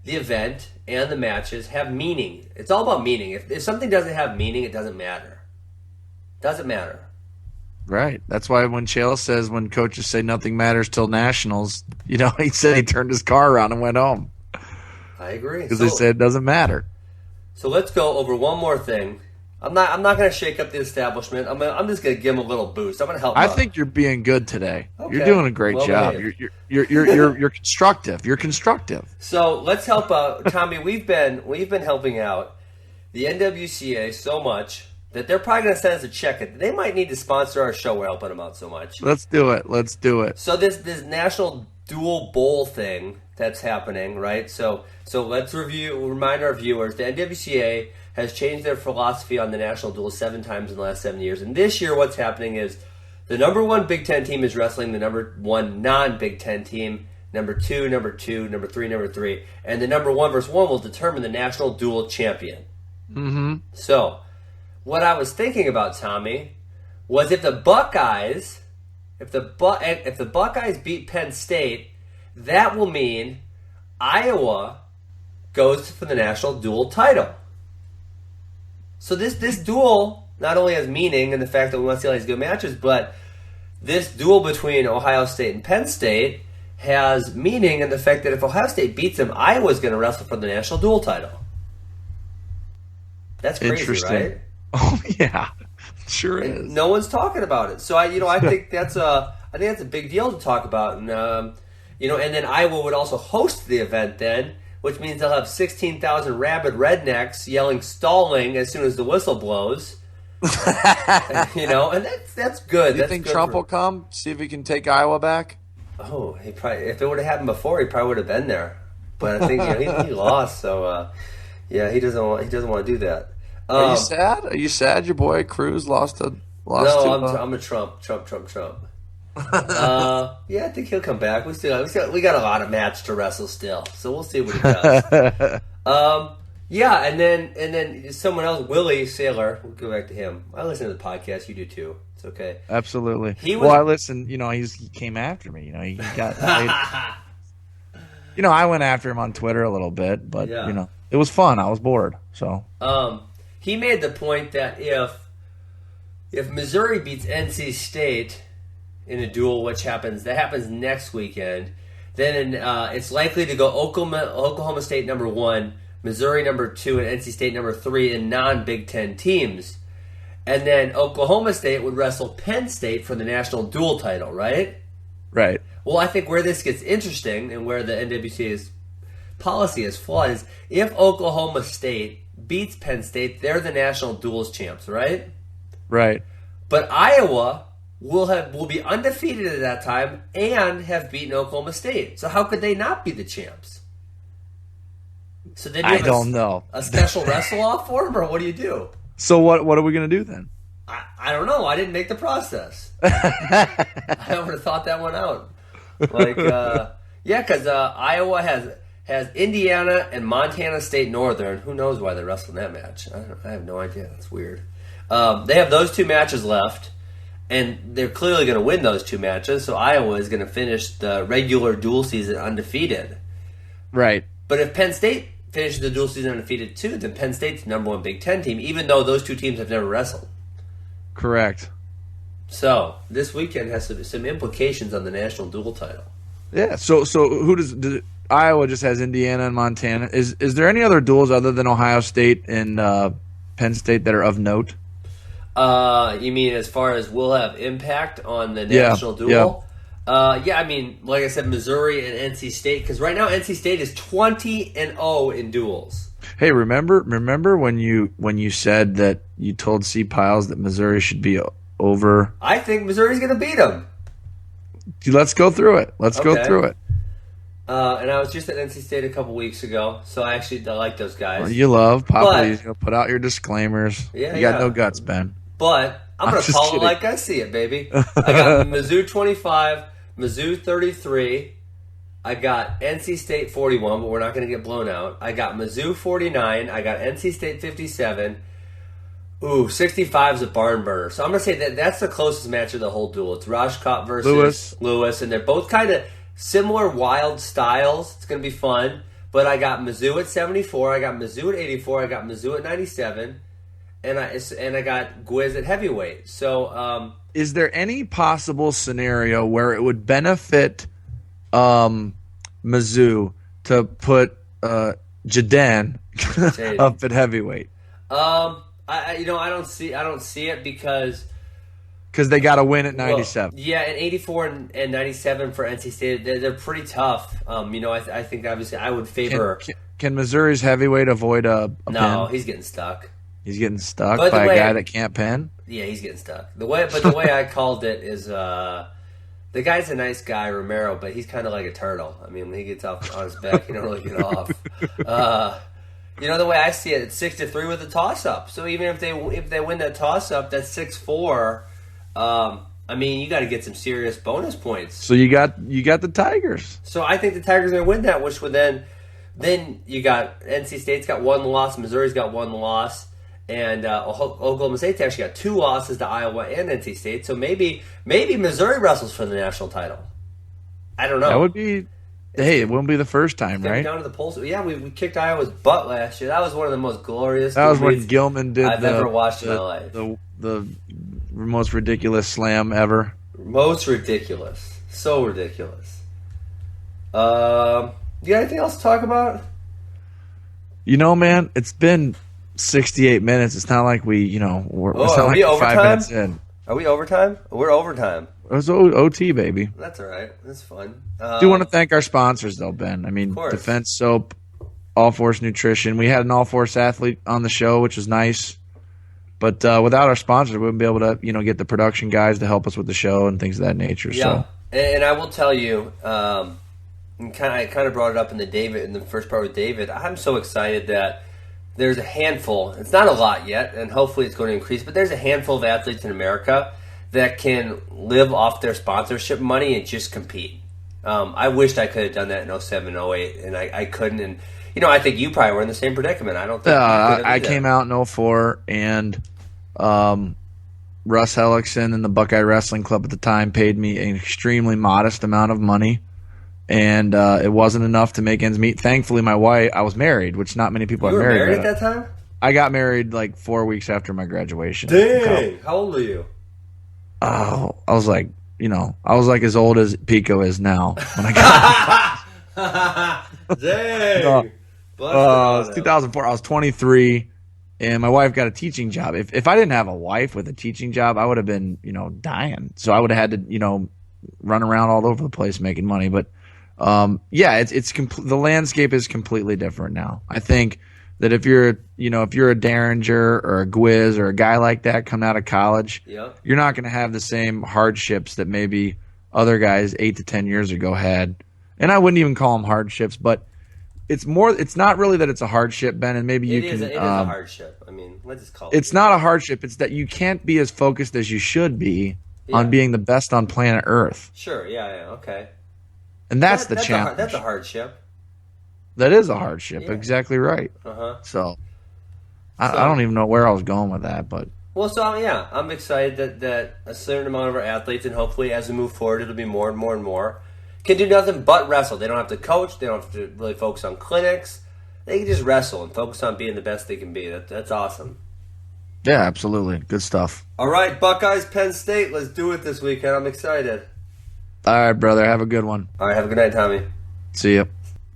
the event and the matches have meaning. It's all about meaning. If something doesn't have meaning, it doesn't matter. Doesn't matter.
Right. That's why when Chael says when coaches say nothing matters till nationals, he said he turned his car around and went home.
I agree.
Because they said it doesn't matter.
So let's go over one more thing. I'm not going to shake up the establishment. I'm just going to give them a little boost. I'm going to help.
I think you're being good today.
Okay.
You're doing a great job. You're constructive. You're constructive.
So let's help out, Tommy. We've been helping out the NWCA so much that they're probably going to send us a check. They might need to sponsor our show. We're helping them out so much.
Let's do it.
So this National Dual Bowl thing that's happening, right? So let's remind our viewers. The NWCA has changed their philosophy on the National Duel 7 times in the last 7 years. And this year what's happening is the number 1 Big Ten team is wrestling the number 1 non-Big Ten team, number 2, number 3, number 3. And the number 1 versus 1 will determine the National Duel champion.
Mm-hmm.
So what I was thinking about, Tommy, was if the Buckeyes beat Penn State, that will mean Iowa goes for the National Duel title. So this duel not only has meaning in the fact that we want to see all these good matches, but this duel between Ohio State and Penn State has meaning in the fact that if Ohio State beats them, Iowa's going to wrestle for the national duel title. That's crazy, right?
Oh yeah, sure
and
is.
No one's talking about it, so I think that's a big deal to talk about, and and then Iowa would also host the event then, which means they'll have 16,000 rabid rednecks yelling "stalling" as soon as the whistle blows. And that's good.
Do you think Trump will come? See if he can take Iowa back?
Oh, he probably. If it would have happened before, he probably would have been there. But I think he lost, so he doesn't want to do that.
Are you sad? Are you sad your boy Cruz lost to?
I'm a Trump. I think he'll come back. We got a lot of match to wrestle still, so we'll see what he does. And then someone else, Willie Saylor. We'll go back to him. I listen to the podcast. You do too. It's okay.
Absolutely. I listened. He came after me. He got. I went after him on Twitter a little bit, but it was fun. I was bored, so.
He made the point that if Missouri beats NC State in a duel, that happens next weekend, then it's likely to go Oklahoma State number 1, Missouri number 2, and NC State number 3 in non-Big Ten teams. And then Oklahoma State would wrestle Penn State for the national dual title, right?
Right.
Well, I think where this gets interesting and where the NWCA's policy is flawed is if Oklahoma State beats Penn State, they're the national duels champs, right?
Right.
But Iowa will be undefeated at that time and have beaten Oklahoma State. So how could they not be the champs? So then you have
don't know.
A special wrestle off for them, or what do you do?
So what are we going to do then?
I don't know. I didn't make the process. I would have thought that one out. Like, because Iowa has Indiana and Montana State Northern. Who knows why they're wrestling that match? I have no idea. That's weird. They have those 2 matches left, and they're clearly going to win those 2 matches. So Iowa is going to finish the regular dual season undefeated.
Right.
But if Penn State finishes the dual season undefeated too, then Penn State's the #1 Big Ten team, even though those 2 teams have never wrestled.
Correct.
So this weekend has some implications on the national dual title.
Yeah. So who does Iowa just has Indiana and Montana? Is there any other duels other than Ohio State and Penn State that are of note?
You mean as far as will have impact on the national duel? Yeah. I mean, like I said, Missouri and NC State, because right now NC State is 20-0 in duels.
Hey, remember when you said that you told C. Piles that Missouri should be over?
I think Missouri's going to beat them.
Let's go through it. Go through it.
And I was just at NC State a couple weeks ago, so I actually like those guys.
Well, you love Papa. Put out your disclaimers.
Yeah,
you got no guts, Ben.
But I'm going to call it like I see it, baby. I got Mizzou 25, Mizzou 33. I got NC State 41, but we're not going to get blown out. I got Mizzou 49. I got NC State 57. Ooh, 65 is a barn burner. So I'm going to say that's the closest match of the whole duel. It's Rajkot versus Lewis, and they're both kind of similar wild styles. It's going to be fun. But I got Mizzou at 74. I got Mizzou at 84. I got Mizzou at 97. And I got Gwiz at heavyweight. So,
is there any possible scenario where it would benefit Mizzou to put Jaden up at heavyweight?
I don't see it because
they got to win at 97.
Well, yeah, and 84 and 97 for NC State, they're pretty tough. I think obviously I would favor.
Can Missouri's heavyweight avoid a
no?
pin?
He's getting stuck.
He's getting stuck by a guy that can't pin?
Yeah, he's getting stuck. The way I called it is the guy's a nice guy, Romero, but he's kind of like a turtle. I mean, when he gets off on his back, he don't really get off. The way I see it, it's 6-3 with a toss-up. So even if they win that toss-up, that's 6-4. I mean, you got to get some serious bonus points.
So you got the Tigers.
So I think the Tigers are going to win that, which would then you got NC State's got 1 loss, Missouri's got 1 loss. And Oklahoma State's actually got 2 losses to Iowa and NC State. So maybe Missouri wrestles for the national title. I don't know.
That would be. Hey, it wouldn't be the first time, right?
Down to the polls. Yeah, we kicked Iowa's butt last year. That was one of the most glorious.
That was when Gilman did
I've ever watched in my life.
The most ridiculous slam ever.
Most ridiculous. So ridiculous. You got anything else to talk about?
Man, it's been 68 minutes. It's not like we, it's not like
we overtime?
5 minutes in.
Are we overtime? We're overtime.
It was OT, baby.
That's all right. That's fun.
Do want to thank our sponsors, though, Ben. I mean, Defense Soap, All Force Nutrition. We had an All Force athlete on the show, which was nice. But without our sponsors, we wouldn't be able to, get the production guys to help us with the show and things of that nature.
Yeah, and I will tell you, I kind of brought it up in the first part with David. I'm so excited that there's a handful. It's not a lot yet, and hopefully it's going to increase. But there's a handful of athletes in America that can live off their sponsorship money and just compete. I wished I could have done that in 07, 08, and I couldn't. And I think you probably were in the same predicament. I don't think
I came out in 04, and Russ Hellickson and the Buckeye Wrestling Club at the time paid me an extremely modest amount of money, and it wasn't enough to make ends meet. Thankfully, I was married, which not many people are married.
You were married at that time?
I got married like 4 weeks after my graduation.
Dang! How old are you?
Oh, I was like as old as Pico is now when I got.
Dang!
It was 2004. I was 23, and my wife got a teaching job. If I didn't have a wife with a teaching job, I would have been dying. So I would have had to run around all over the place making money. But it's the landscape is completely different now. I think that if you're a Derringer or a Gwiz or a guy like that coming out of college, you're not going to have the same hardships that maybe other guys 8 to 10 years ago had. And I wouldn't even call them hardships, but it's not really that it's a hardship, Ben, and maybe
it is a hardship. I mean, let's just call it.
It's not a hardship. It's that you can't be as focused as you should be on being the best on planet Earth.
Sure, okay.
And that's the challenge.
That's a hardship.
That is a hardship. Yeah. Exactly right. So, I don't even know where I was going with that, but
I'm excited that a certain amount of our athletes, and hopefully as we move forward, it'll be more and more and more, can do nothing but wrestle. They don't have to coach. They don't have to really focus on clinics. They can just wrestle and focus on being the best they can be. That's awesome.
Yeah, absolutely. Good stuff.
All right, Buckeyes, Penn State. Let's do it this weekend. I'm excited.
All right, brother. Have a good one.
All right, have a good night, Tommy.
See ya.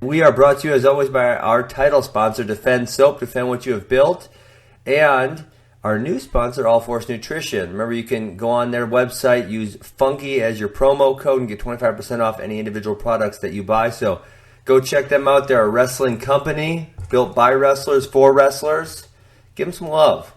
We are brought to you, as always, by our title sponsor, Defend Soap. Defend what you have built. And our new sponsor, All Force Nutrition. Remember, you can go on their website, use Funky as your promo code, and get 25% off any individual products that you buy. So go check them out. They're a wrestling company built by wrestlers for wrestlers. Give them some love.